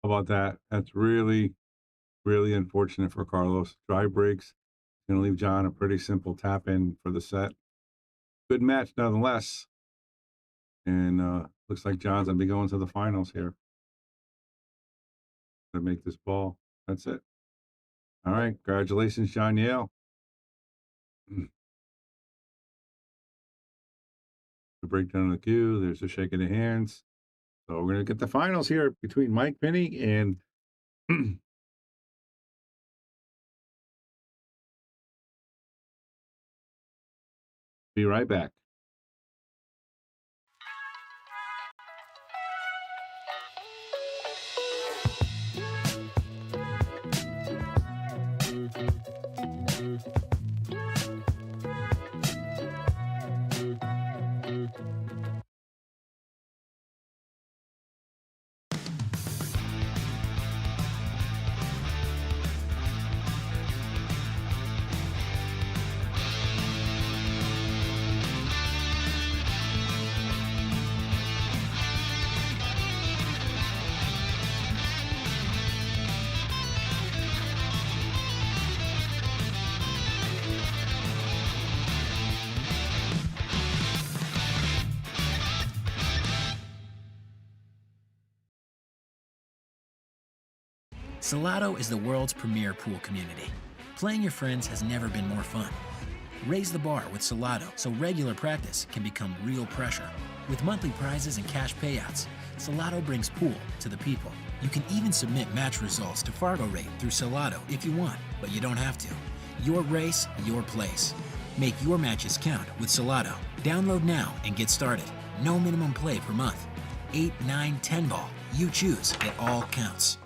How about that? That's really, really unfortunate for Carlos. Dry breaks. Going to leave John a pretty simple tap in for the set. Good match nonetheless. And looks like John's going to be going to the finals here. To make this ball. That's it. All right. Congratulations, John Yale. The breakdown of the cue. There's a shake of the hands. So we're going to get the finals here between Mike Pinney and be right back. Salotto is the world's premier pool community. Playing your friends has never been more fun. Raise the bar with Salotto so regular practice can become real pressure. With monthly prizes and cash payouts, Salotto brings pool to the people. You can even submit match results to Fargo Rate through Salotto if you want, but you don't have to. Your race, your place. Make your matches count with Salotto. Download now and get started. No minimum play per month. 8, 9, 10 ball. You choose. It all counts.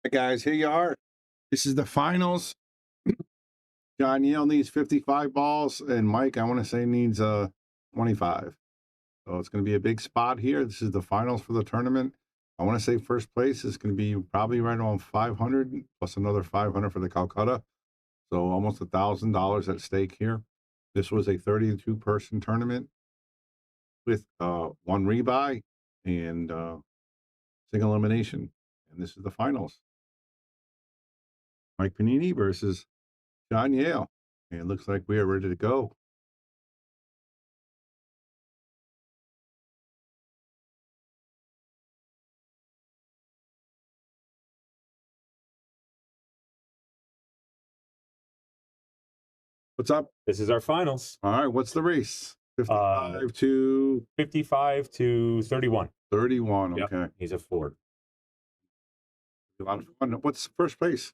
Hey guys, here you are. This is the finals. John Yale needs 55 balls, and Mike, I want to say, needs 25. So it's going to be a big spot here. This is the finals for the tournament. I want to say first place is going to be probably right around 500 plus another 500 for the Calcutta. So almost $1,000 at stake here. This was a 32-person tournament with one rebuy and single elimination. And this is the finals. Mike Panini versus John Yale. And it looks like we are ready to go. What's up? This is our finals. All right, what's the race? 55 to 55 to 31. 31. Yep, Okay. he's a Ford. A lot of fun. What's first place?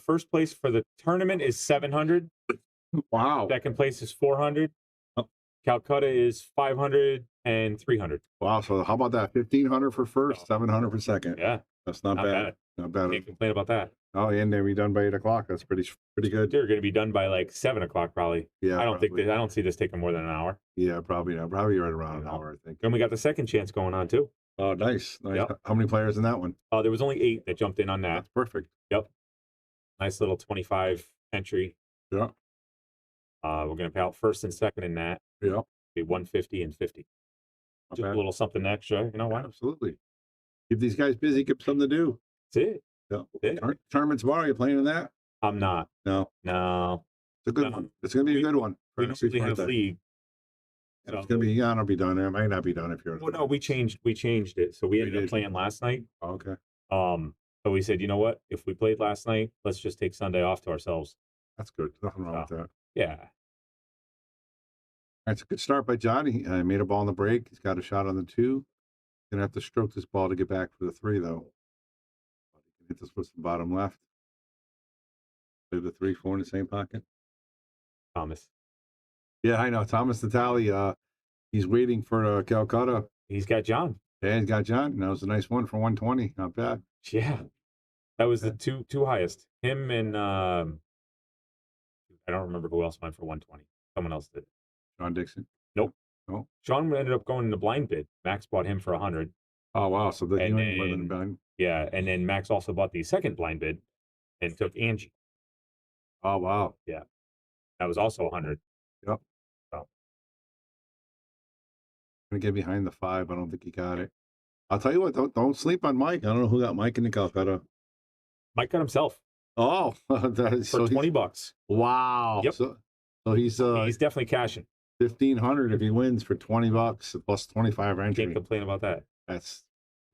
First place for the tournament is 700. Wow. Second place is 400. Oh. Calcutta is 500 and 300. Wow. So how about that? 1,500 for first, 700 for second. Yeah, That's not bad. Not bad. Can't complain about that. Oh, and they'll be done by 8 o'clock. That's pretty good. They're going to be done by like 7 o'clock probably. Yeah. I don't probably. I don't see this taking more than an hour. Yeah, probably not. Probably right around an hour, I think. And we got the second chance going on too. Oh, nice. Nice. Yep. How many players in that one? There was only 8 that jumped in on that. That's perfect. Yep. Nice little 25 entry. Yeah. We're going to pay out first and second in that. Yeah. Be 150 and 50. Not Just bad. a little something extra. You know Yeah, what? absolutely. Keep these guys busy. Give them something to do. That's it. Yeah. That's it. Tournament tomorrow. You playing in that? I'm not. No. No. It's a good No. one. It's going to be a good one. We don't really have league. It's going to be, yeah, it'll be done. It might not be done if you're. Well, no, we changed it. So we ended up playing last night. Oh, okay. So we said, you know what? If we played last night, let's just take Sunday off to ourselves. That's good. Nothing wrong with that. Yeah. That's a good start by Johnny. He made a ball on the break. He's got a shot on the 2. Gonna have to stroke this ball to get back for the 3, though. He can hit this with the bottom left. Play the 3, 4 in the same pocket. Thomas. Yeah, I know. Thomas Natali. He's waiting for Calcutta. He's got John. Yeah, he's got John. That was a nice one for 120. Not bad. Yeah. That was the two highest. Him and I don't remember who else went for 120. Someone else did. John Dixon. Nope. Oh. Sean ended up going in the blind bid. Max bought him for 100. Oh wow! So the And more than then- blind. Yeah, and then Max also bought the second blind bid and took Angie. Oh wow! Yeah, that was also 100. Yep. So. Gonna get behind the 5. I don't think he got it. I'll tell you what. Don't sleep on Mike. I don't know who got Mike in the Calcutta. Mike got himself Oh, for so $20. Wow. Yep. So he's He's definitely cashing. 1,500 if he wins for $20 plus 25 entry. Can't complain about that. That's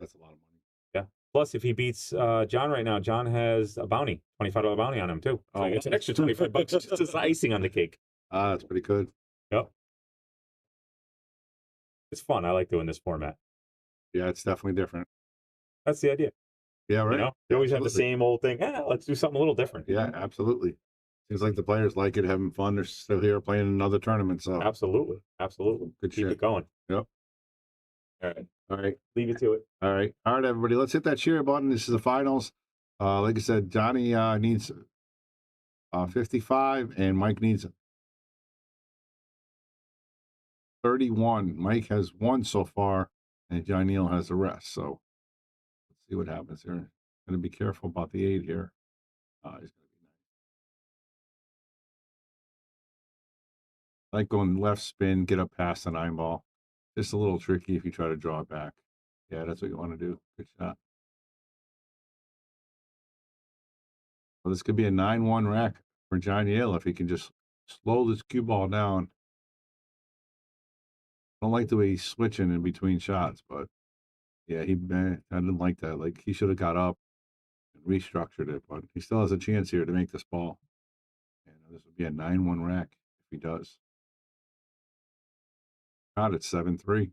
a lot of money. Yeah. Plus, if he beats John right now, John has a bounty, $25 bounty on him too. So he gets an extra $25 just as icing on the cake. Ah, that's pretty good. Yep. It's fun. I like doing this format. Yeah, it's definitely different. That's the idea. Yeah, right. You know, you always have the Absolutely. same old thing. Let's do something a little different. Yeah, absolutely. Seems like the players like it, having fun. They're still here playing another tournament. So Absolutely. Good Keep shit. it going. Yep. All right. All right. Leave it to it. All right. All right, everybody. Let's hit that share button. This is the finals. Like I said, Johnny needs 55 and Mike needs 31. Mike has 1 so far and John Neal has the rest. So let's see what happens here. Going to be careful about the 8 here. He's going to be like going left spin, get up past the 9 ball. Just a little tricky if you try to draw it back. Yeah, that's what you want to do. Good shot. Well, this could be a 9-1 rack for John Yale if he can just slow this cue ball down. I don't like the way he's switching in between shots, but yeah, I didn't like that. Like he should have got up and restructured it, but he still has a chance here to make this ball. And this would be a 9-1 rack if he does. God, it's 7-3.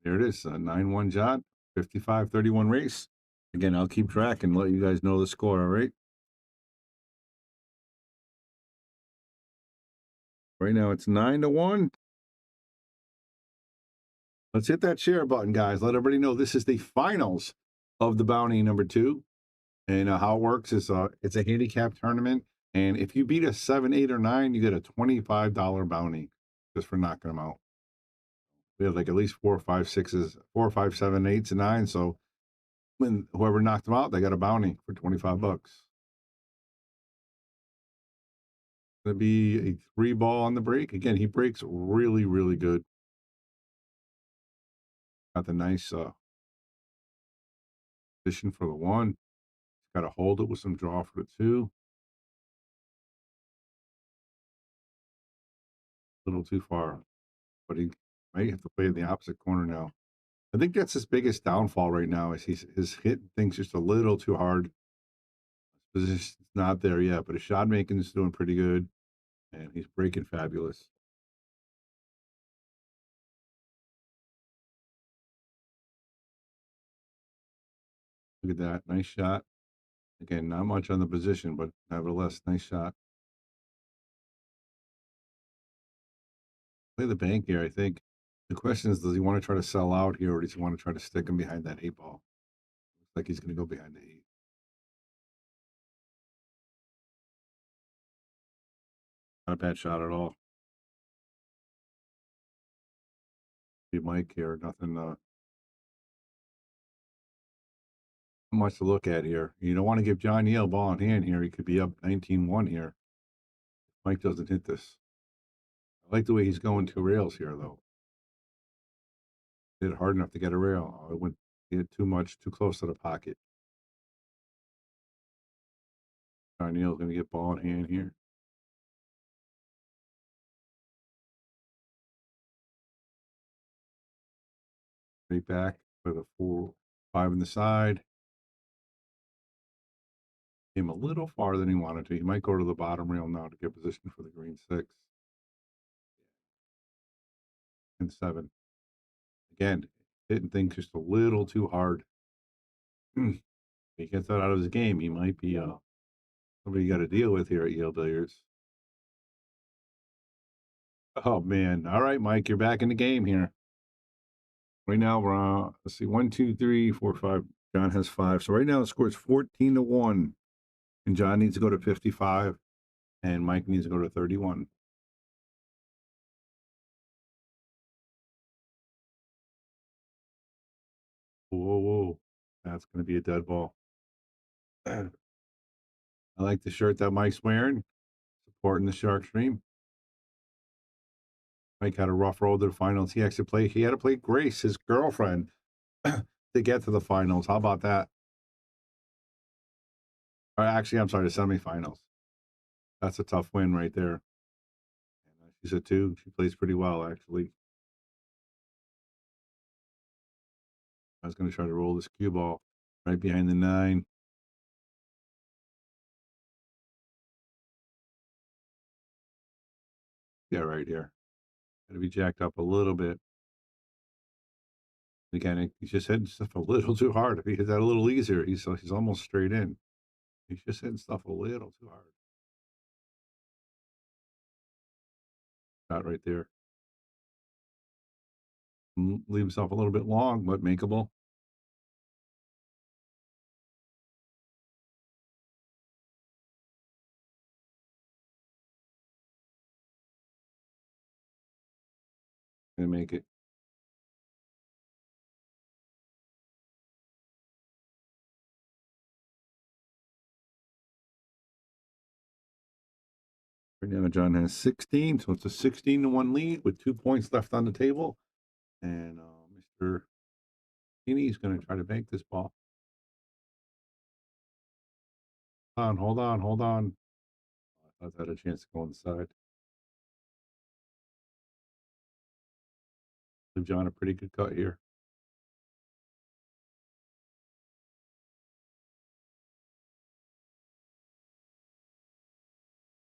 There it is, a 9-1 John, 55-31 race. Again, I'll keep track and let you guys know the score, all right? Right now it's 9-1. Let's hit that share button, guys. Let everybody know this is the finals of the bounty number 2. And how it works is it's a handicap tournament. And if you beat a 7, 8, or 9, you get a $25 bounty just for knocking them out. We have like at least 4, 5, 6s, 4, 5, 7, 8s, and 9s. So when whoever knocked them out, they got a bounty for $25. Gonna be a 3-ball on the break. Again, he breaks really, really good. Got the nice position for the 1. Got to hold it with some draw for the 2. A little too far, but he might have to play in the opposite corner now. I think that's his biggest downfall right now is his hit things just a little too hard. His position's not there yet, but his shot making is doing pretty good, and he's breaking fabulous. Look at that, nice shot. Again, not much on the position, but nevertheless, nice shot. Play the bank here, I think. The question is, does he want to try to sell out here, or does he want to try to stick him behind that 8-ball? Looks like he's going to go behind the 8. Not a bad shot at all. Be Mike here, nothing much to look at here. You don't want to give John Yale ball in hand here. He could be up 19-1 here. Mike doesn't hit this. I like the way he's going 2 rails here, though. Hit it hard enough to get a rail. Oh, it went hit too much, too close to the pocket. John Yale's going to get ball in hand here. Straight back for the 4, 5 in the side. Came a little farther than he wanted to. He might go to the bottom rail now to get position for the green 6. And 7. Again, hitting things just a little too hard. If he gets that out of his game, he might be somebody you got to deal with here at Yale Billiards. Oh man! All right, Mike, you're back in the game here. Right now we're on. Let's see, 1, 2, 3, 4, 5. John has 5. So right now the score is 14-1, and John needs to go to 55, and Mike needs to go to 31. Whoa, whoa! That's going to be a dead ball. I like the shirt that Mike's wearing, supporting the Shark Stream. Mike had a rough road to the finals. He had to play Grace, his girlfriend, to get to the finals. How about that? Or actually, I'm sorry, the semifinals. That's a tough win right there. And she's a 2. She plays pretty well, actually. I was going to try to roll this cue ball right behind the 9. Yeah, right here. Got to be jacked up a little bit. Again, he's just hitting stuff a little too hard. If he hit that a little easier, he's almost straight in. He's just hitting stuff a little too hard. Shot right there. Leave himself a little bit long, but makeable. Gonna make it. Right now, John has 16, so it's a 16-1 lead with 2 points left on the table. And Mr. Heaney's going to try to bank this ball. Hold on. I thought that had a chance to go on the side. Give John a pretty good cut here.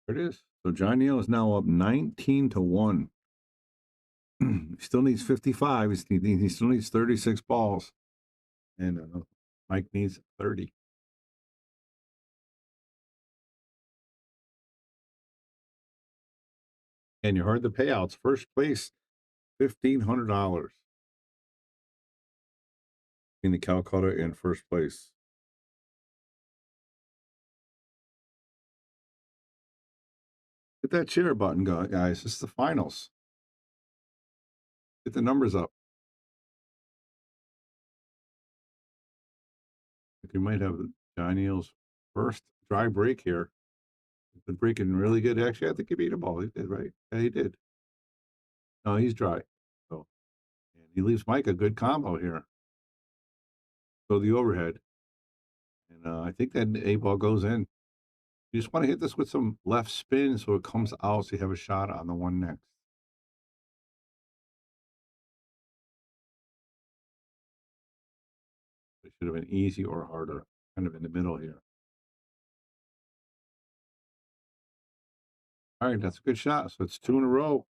There it is. So John Neal is now up 19-1. He still needs 55. He still needs 36 balls. And Mike needs 30. And you heard the payouts. First place, $1,500. in the Calcutta in first place. Hit that share button, guys. This is the finals. Get the numbers up. We might have Daniel's first dry break here. He's been breaking really good. Actually, I think he beat a ball. He did, right? Yeah, he did. No, he's dry. So, and he leaves Mike a good combo here. So the overhead. And I think that 8 ball goes in. You just want to hit this with some left spin so it comes out so you have a shot on the one next. It should have been easy or harder, kind of in the middle here. All right, that's a good shot. So it's 2 in a row.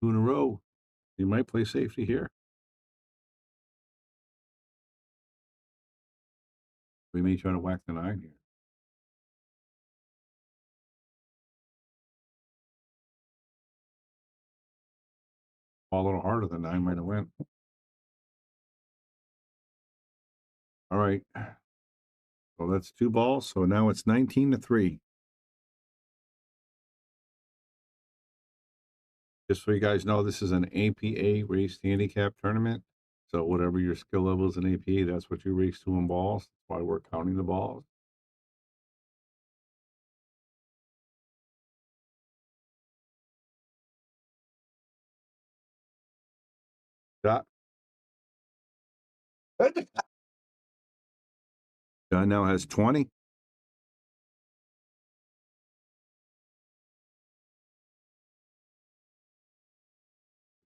2 in a row. You might play safety here. We may try to whack the 9 here. Ball a little harder, the 9 might have went. All right. So that's 2 balls. So now it's 19-3. Just so you guys know, this is an APA race handicap tournament. So whatever your skill level is in APA, that's what you race to in balls. That's why we're counting the balls. Shot. John now has 20.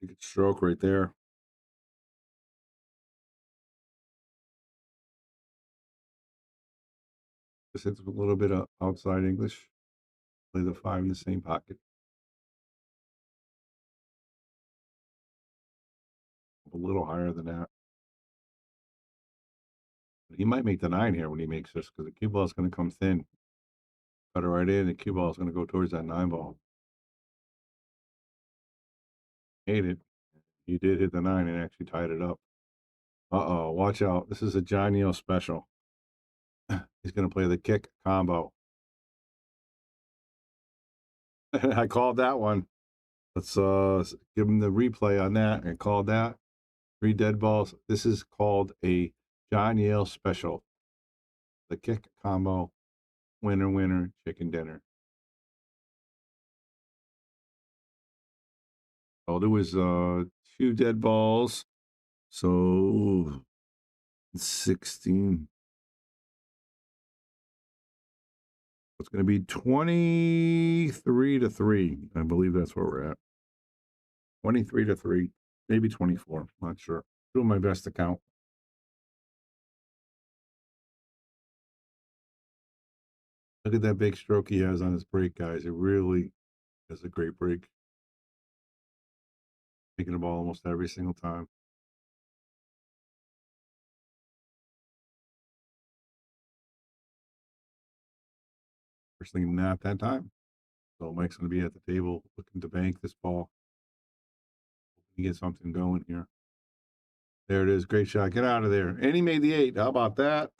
You could stroke right there. Just hits a little bit of outside English. Play the 5 in the same pocket. A little higher than that. But he might make the 9 here when he makes this because the cue ball is going to come thin. Cut it right in. The cue ball is going to go towards that 9 ball. Hate it. He did hit the 9 and actually tied it up. Uh-oh, watch out. This is a John Neal special. He's going to play the kick combo. I called that one. Let's give him the replay on that. I called that. 3 dead balls. This is called a John Yale special. The kick combo. Winner, winner, chicken dinner. Oh, there was 2 dead balls. So 16. It's going to be 23-3. I believe that's where we're at. 23-3, maybe 24. Not sure. Doing my best to count. Look at that big stroke he has on his break, guys. It really is a great break. Taking the ball almost every single time. Firstly, not that time. So Mike's going to be at the table looking to bank this ball. He get something going here. There it is. Great shot. Get out of there. And he made the 8. How about that?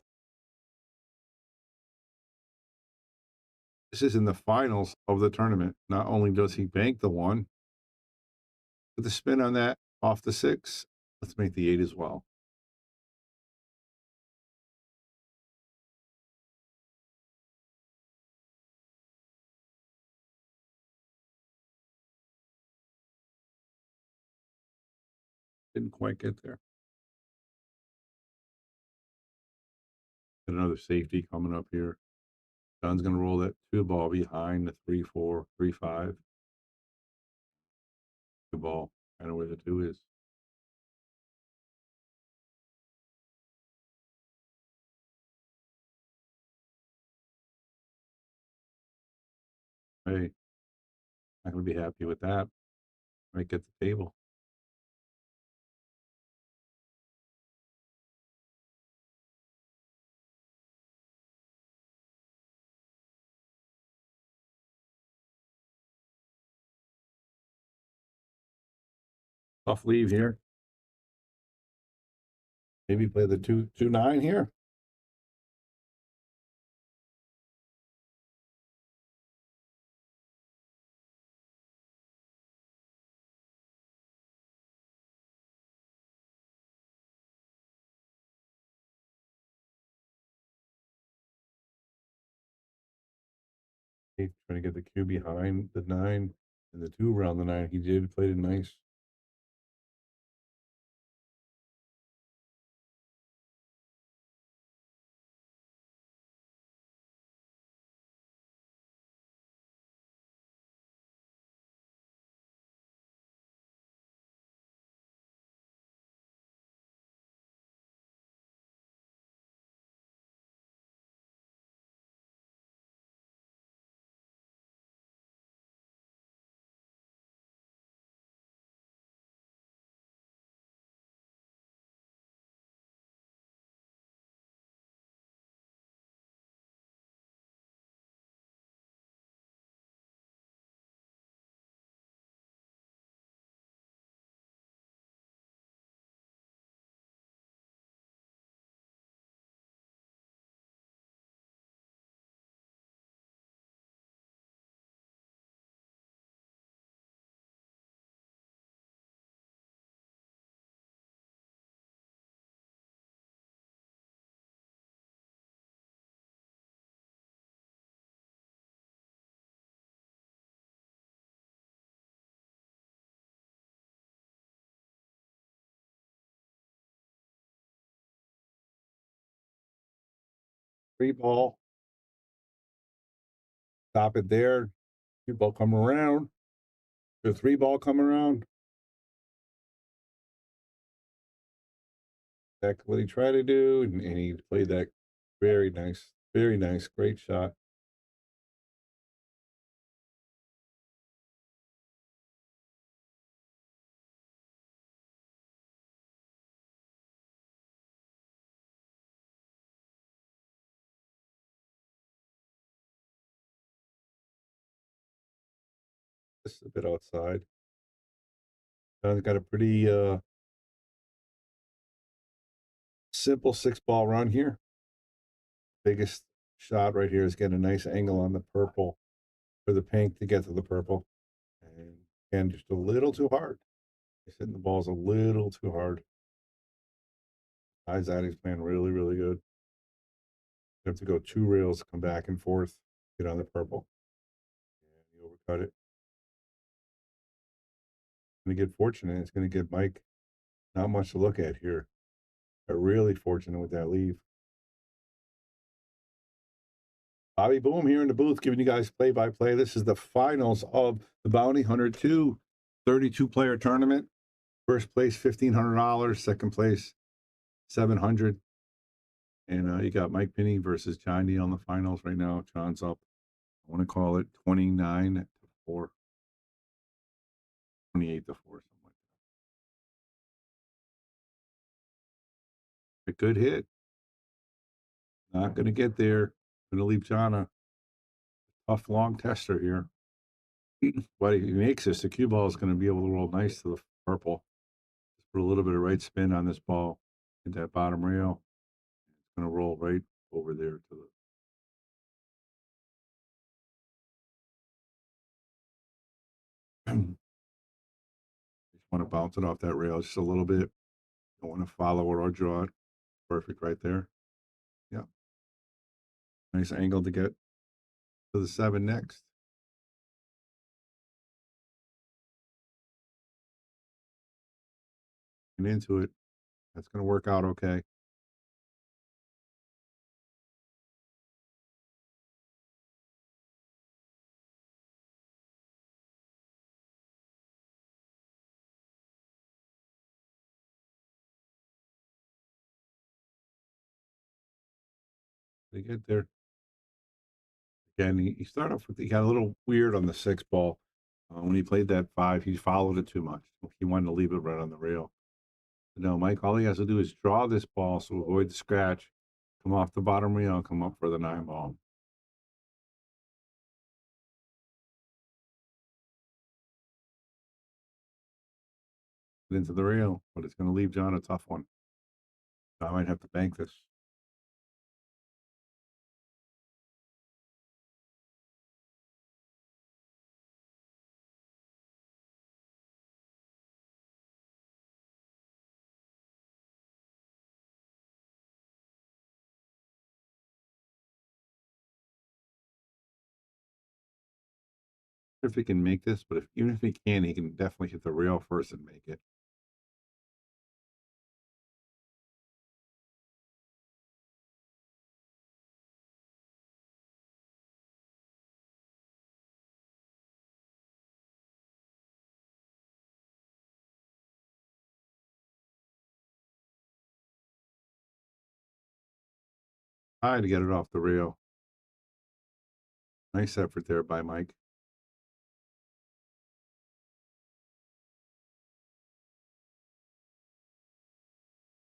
This is in the finals of the tournament. Not only does he bank the 1, but the spin on that off the 6. Let's make the 8 as well. Didn't quite get there. Got another safety coming up here. John's going to roll that 2 ball behind the 3-4, 3-5. 2 ball, kind of where the 2 is. Hey, not going to be happy with that. Might get the table. Tough leave here. Maybe play the 2-9 here. Trying to get the cue behind the 9 and the 2 around the 9. He did played it nice. Free ball. Stop it there. 2 ball come around. The 3 ball come around. That's what he tried to do, and he played that very nice, great shot. This is a bit outside. John's got a pretty simple 6 ball run here. Biggest shot right here is getting a nice angle on the purple for the pink to get to the purple. And again, just a little too hard. He's hitting the balls a little too hard. Eyes out, he's playing really, really good. You have to go 2 rails, come back and forth, get on the purple. And you overcut it. Going to get fortunate. It's going to get Mike not much to look at here. But really fortunate with that leave. Bobby Boom here in the booth giving you guys play-by-play. This is the finals of the Bounty Hunter 2 32-player tournament. First place, $1,500. Second place, $700. And you got Mike Pinney versus John D on the finals right now. John's up. I want to call it 29-4. 28-4, something like that. A good hit. Not going to get there. Going to leave John a tough long tester here. But he makes this. The cue ball is going to be able to roll nice to the purple. Just put a little bit of right spin on this ball. Hit that bottom rail. It's going to roll right over there to the. Just want to bounce it off that rail just a little bit. Don't want to follow it or draw it. Perfect right there. Yeah. Nice angle to get to the 7 next. And into it. That's going to work out okay. They get there. Again, he started off with, he got a little weird on the 6 ball. When he played that 5, he followed it too much. He wanted to leave it right on the rail. But no, Mike, all he has to do is draw this ball so avoid the scratch, come off the bottom rail, and come up for the 9 ball. Get into the rail, but it's going to leave John a tough one. I might have to bank this. If he can make this, but even if he can, he can definitely hit the rail first and make it. Trying to get it off the rail. Nice effort there by Mike.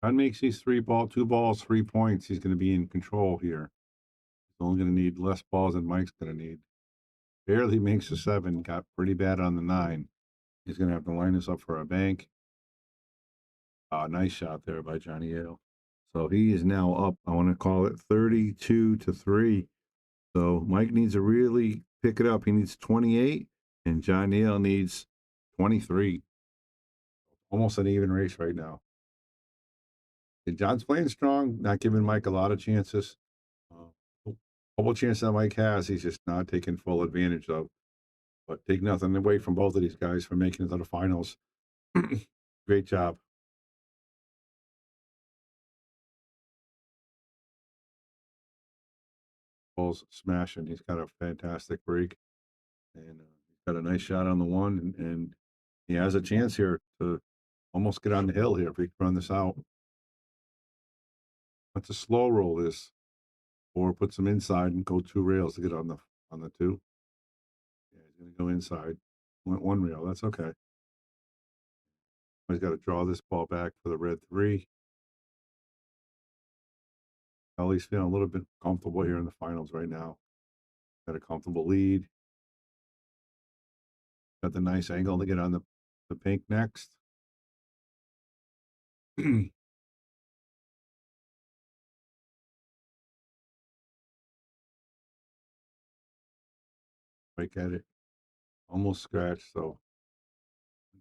John makes these two balls, 3 points. He's going to be in control here. He's only going to need less balls than Mike's going to need. Barely makes a 7. Got pretty bad on the 9. He's going to have to line this up for a bank. Nice shot there by Johnny Yale. So he is now up. I want to call it 32-3. So Mike needs to really pick it up. He needs 28, and John Yale needs 23. Almost an even race right now. And John's playing strong, not giving Mike a lot of chances. Couple chances that Mike has, he's just not taking full advantage of. But take nothing away from both of these guys for making it to the finals. Great job. Ball's smashing. He's got a fantastic break. And he's got a nice shot on the one. And he has a chance here to almost get on the hill here if he can run this out. Let's a slow roll this. Or put some inside and go 2 rails to get on the 2. Yeah, he's going to go inside. Went 1 rail. That's okay. He's got to draw this ball back for the red 3. Well, he's feeling a little bit comfortable here in the finals right now. Got a comfortable lead. Got the nice angle to get on the pink next. Right at it. Almost scratched. So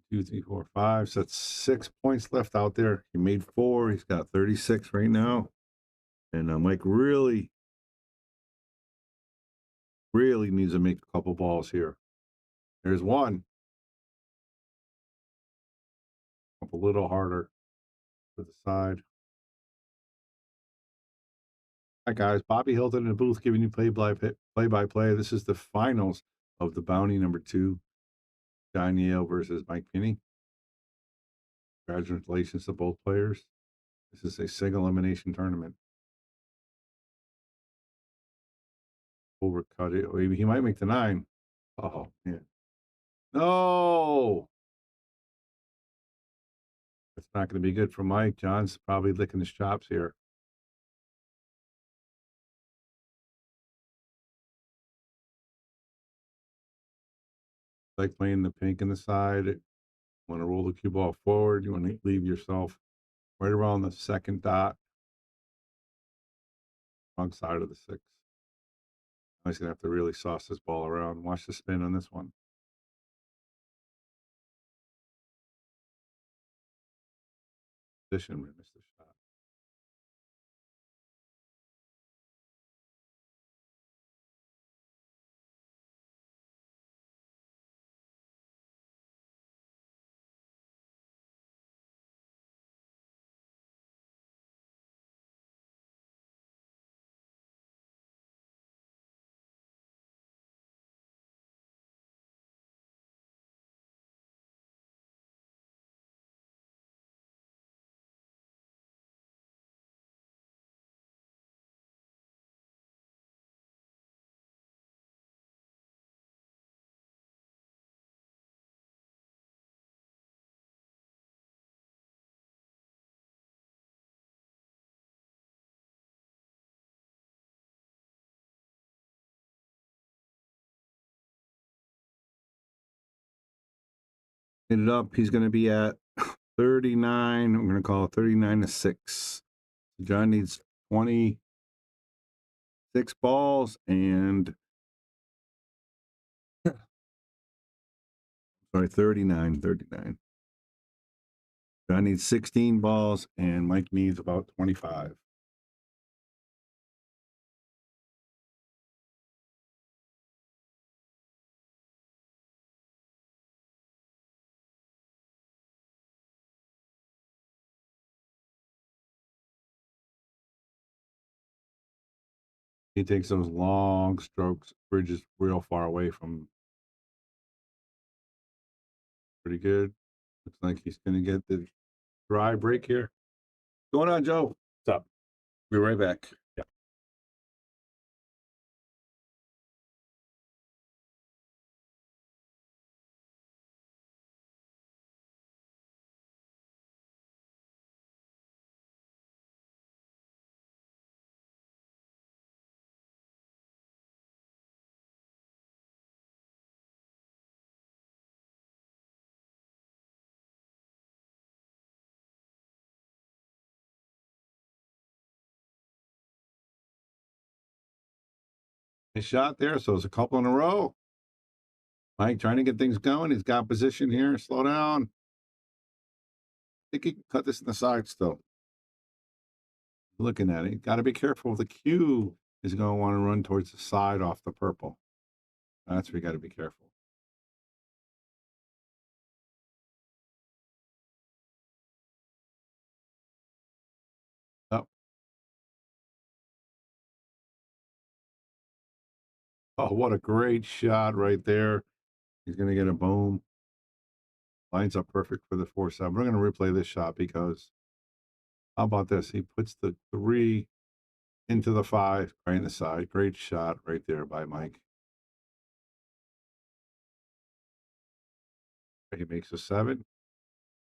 1, 2, 3, 4, 5. So that's 6 points left out there. He made 4. He's got 36 right now. And Mike really needs to make a couple balls here. There's one. Up a little harder to the side. Hi guys, Bobby Hilton in the booth giving you play-by-play. This is the finals of the Bounty number 2, John Yale versus Mike Pinney. Congratulations to both players. This is a single elimination tournament. Overcut it. Maybe he might make the 9. Oh man, no! That's not going to be good for Mike. John's probably licking his chops here. Like playing the pink in the side. You want to roll the cue ball forward. You want to leave yourself right around the 2nd dot. Wrong side of the 6. He's going to have to really sauce this ball around. Watch the spin on this one. Position, missed the shot. It up. He's going to be at 39. I'm going to call it 39-6. John needs 26 balls and 39. John needs 16 balls and Mike needs about 25. He takes those long strokes, bridges real far away from. Pretty good. Looks like he's going to get the dry break here. What's going on, Joe? What's up? Be right back. Yeah. Nice shot there. So it's a couple in a row. Mike trying to get things going. He's got position here. Slow down. I think he can cut this in the side still. Looking at it. Got to be careful. The cue is going to want to run towards the side off the purple. That's where you got to be careful. Oh. Oh, what a great shot right there. He's going to get a boom. Lines up perfect for the 4-7. We're going to replay this shot because how about this? He puts the 3 into the 5 right in the side. Great shot right there by Mike. He makes a 7.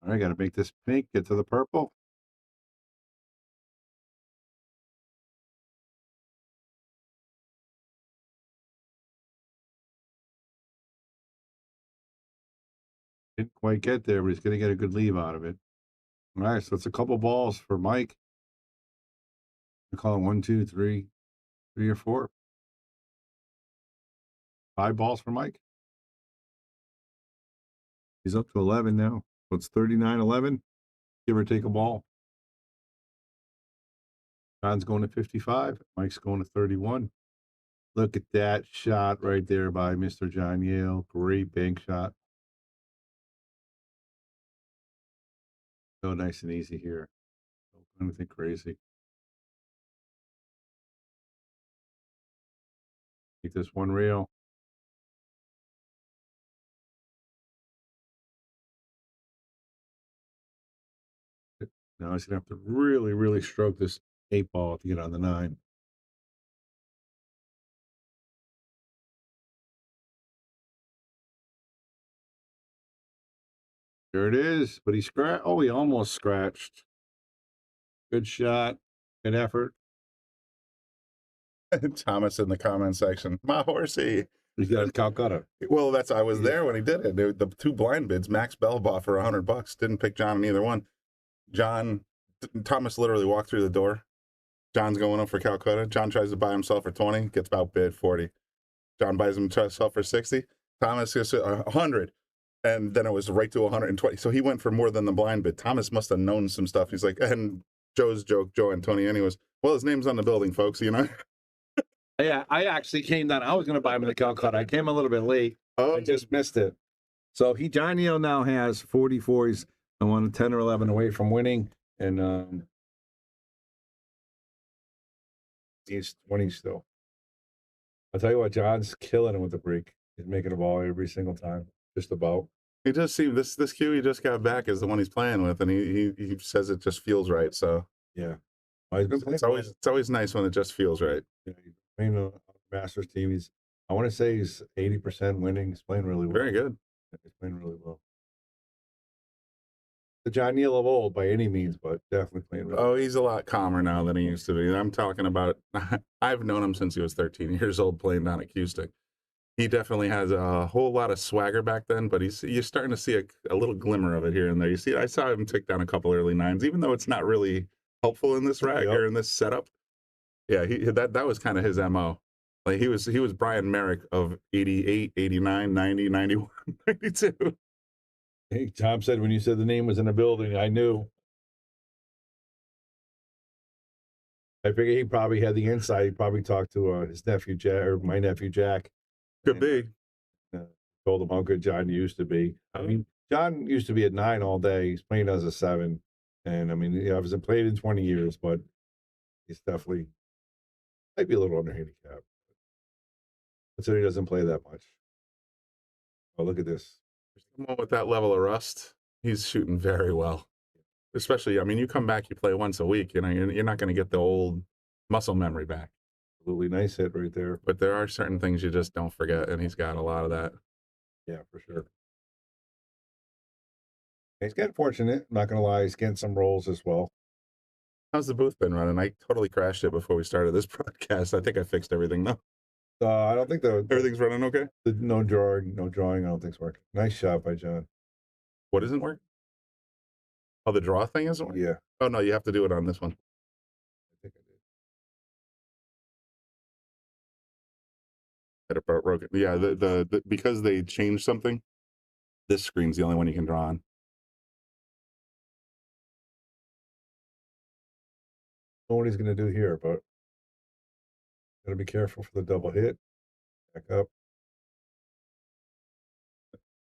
All right, got to make this pink, get to the purple. Didn't quite get there, but he's going to get a good leave out of it. All right, so it's a couple balls for Mike. I call it 1, 2, 3, 3 or 4. 5 balls for Mike. He's up to 11 now. So it's 39-11, give or take a ball. John's going to 55. Mike's going to 31. Look at that shot right there by Mr. John Yale. Great bank shot. So nice and easy here. Anything crazy. Take this one rail. Now he's going to have to really, really stroke this 8 ball to get on the 9. There it is, but he scratched. Oh, he almost scratched. Good shot. Good effort. Thomas in the comment section. My horsey. He's got Calcutta. Well, I was there when he did it. The 2 blind bids, Max Bell bought for $100. Didn't pick John on either one. Thomas literally walked through the door. John's going up for Calcutta. John tries to buy himself for 20, gets about bid 40. John buys himself for 60. Thomas gets 100. And then it was right to 120. So he went for more than the blind bid. Thomas must have known some stuff. He's like, and Joe's joke, Joe Antoniani was, well, his name's on the building, folks, you know? Yeah, I actually came down. I was going to buy him the Calcutta. I came a little bit late. I just missed it. So John Yale now has 44. He's on 10 or 11 away from winning. And he's 20 still. I'll tell you what, John's killing him with the break. He's making a ball every single time. Just about. He does seem this cue he just got back is the one he's playing with, and he says it just feels right. So yeah, it's always nice when it just feels right. Yeah, he's playing on the Masters team. I want to say he's 80% winning. He's playing really well. Very good. He's playing really well. The John Yale of old by any means, but definitely playing really well. Oh, he's a lot calmer now than he used to be. I'm talking about. I've known him since he was 13 years old, playing down at Cue Stick. He definitely has a whole lot of swagger back then, but you're starting to see a little glimmer of it here and there. I saw him take down a couple early 9s, even though it's not really helpful in this rack or in this setup. Yeah, that was kind of his MO. Like he was Brian Merrick of 88, 89, 90, 91, 92. Hey, Tom said when you said the name was in the building, I knew. I figure he probably had the insight. He probably talked to his nephew Jack, or my nephew Jack. Could be. Told him how good John used to be. I mean, John used to be at 9 all day. He's playing as a 7. And I mean, I hasn't played in 20 years, but he's definitely might be a little under handicap. So he doesn't play that much. Oh, look at this. Someone with that level of rust, he's shooting very well. Especially, I mean, you come back, you play once a week, you know, you're not going to get the old muscle memory back. Absolutely nice hit right there. But there are certain things you just don't forget, and he's got a lot of that. Yeah, for sure. He's getting fortunate. I'm not going to lie. He's getting some rolls as well. How's the booth been running? I totally crashed it before we started this broadcast. I think I fixed everything, though. I don't think everything's running okay. No drawing. I don't think it's working. Nice shot by John. What isn't working? Oh, the draw thing isn't working? Yeah. Oh, no, you have to do it on this one. I think I did. It about broke it. Yeah, the because they changed something, this screen's the only one you can draw on. I don't know what he's going to do here, but got to be careful for the double hit. Back up.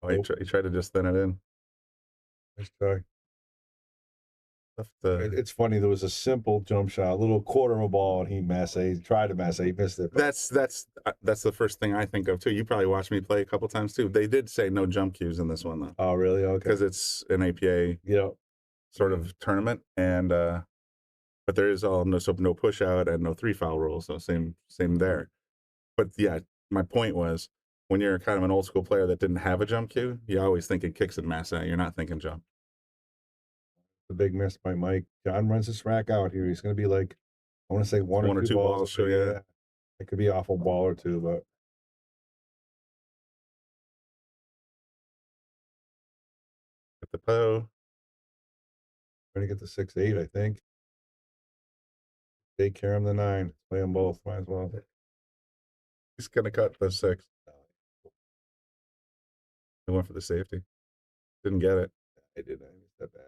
Oh, he tried to just thin it in. Nice try. It's funny. There was a simple jump shot, a little quarter of a ball, and he tried to masse, he missed it. That's the first thing I think of too. You probably watched me play a couple times too. They did say no jump cues in this one though. Oh, really? Okay. Because it's an APA sort of tournament, and but there is no push out and no 3-foul rule, so same there. But yeah, my point was when you're kind of an old school player that didn't have a jump cue, you always thinking kicks and masse. You're not thinking jump. The big miss by Mike. John runs this rack out here. He's going to be like, I want to say one or two balls. Sure, yeah. It could be an awful ball or two, but. Get the Poe. Trying to get the 6-8, I think. Take care of the 9. Play them both. Might as well. He's going to cut the 6. He went for the safety. Didn't get it. I didn't. I missed that bad.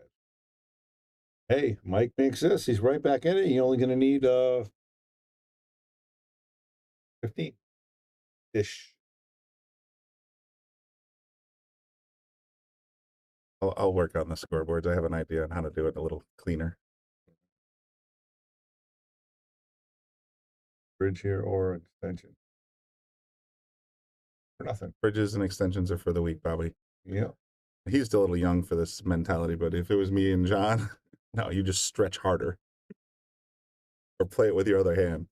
Hey, Mike makes this. He's right back in it. You're only going to need 15-ish. I'll work on the scoreboards. I have an idea on how to do it a little cleaner. Bridge here or extension? For nothing. Bridges and extensions are for the week, Bobby. Yeah. He's still a little young for this mentality, but if it was me and John, no, you just stretch harder. Or play it with your other hand.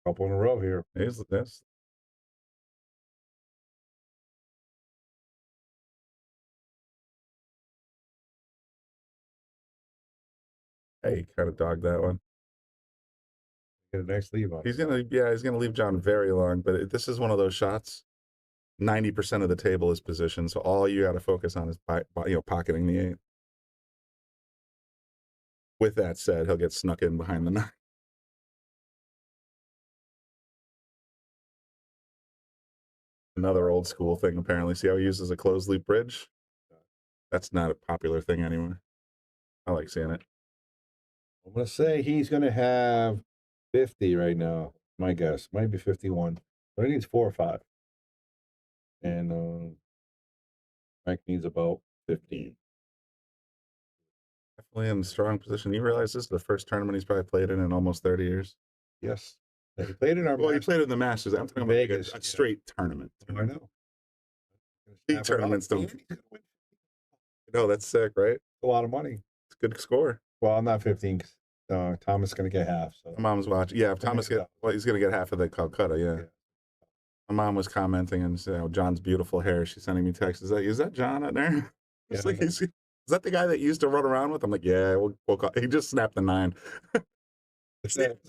Couple in a row here. Here's this. Hey, kind of dogged that one. Get a nice leave on. He's gonna leave John very long, but this is one of those shots. 90% of the table is positioned, so all you got to focus on is pocketing the 8. With that said, he'll get snuck in behind the 9. Another old school thing, apparently. See how he uses a closed loop bridge? That's not a popular thing anymore. I like seeing it. I'm going to say he's going to have 50 right now. My guess. Might be 51. But he needs 4 or 5. And Mike needs about 15. Definitely in a strong position. You realize this is the first tournament he's probably played in almost 30 years? Yes. He played in our He played in the Masters. I'm talking Vegas, about a straight tournament. I know. Big tournaments don't. No, that's sick, right? A lot of money. It's a good score. Well, not 15. Thomas is going to get half. So. My mom's watching. Yeah, if Thomas he's going to get half of the Calcutta, yeah. My mom was commenting and said, John's beautiful hair. She's sending me texts. Is that John out there? It's like, is that the guy that you used to run around with? I'm like, yeah, we'll call. He just snapped the 9. Snapped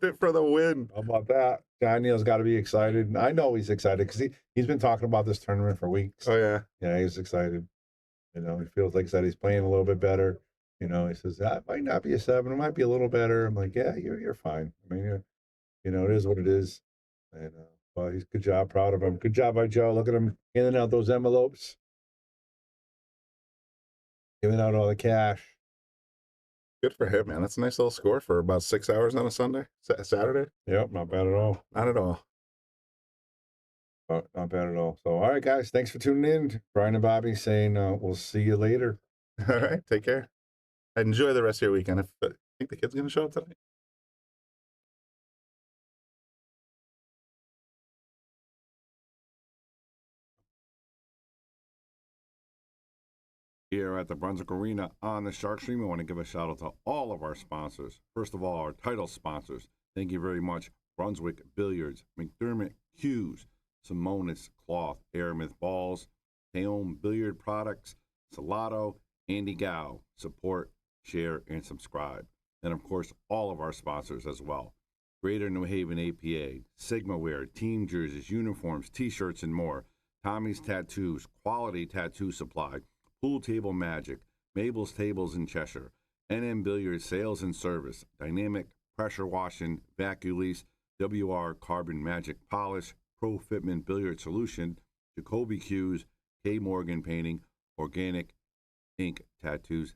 it for the win. How about that? John Neal's got to be excited. I know he's excited because he's been talking about this tournament for weeks. Oh, yeah. Yeah, he's excited. You know, he feels like he said he's playing a little bit better. You know, he says that might not be a 7, it might be a little better. I'm like, yeah, you're fine. I mean, you know, it is what it is. And well, he's good job, proud of him. Good job by Joe. Look at him handing out those envelopes, giving out all the cash. Good for him, man. That's a nice little score for about 6 hours on a Sunday, Saturday. Yep, not bad at all. Not at all. Not bad at all. So, all right, guys, thanks for tuning in. Brian and Bobby saying we'll see you later. All right, take care. Enjoy the rest of your weekend. I think the kid's going to show up tonight. Here at the Brunswick Arena on the Shark Stream, I want to give a shout out to all of our sponsors. First of all, our title sponsors. Thank you very much. Brunswick Billiards, McDermott Cues, Simonis Cloth, Aramith Balls, Taom Billiard Products, Salotto, Andy Gow. Support, share, and subscribe. And of course, all of our sponsors as well. Greater New Haven APA, Sigma Wear, team jerseys, uniforms, t-shirts, and more. Tommy's Tattoos, quality tattoo supply. Pool Table Magic, Mabel's Tables in Cheshire, NM Billiards Sales and Service, Dynamic Pressure Washing, Vacuum Lease, WR Carbon Magic Polish, Pro Fitment Billiard Solution, Jacoby Cues, K Morgan Painting, Organic Ink Tattoos,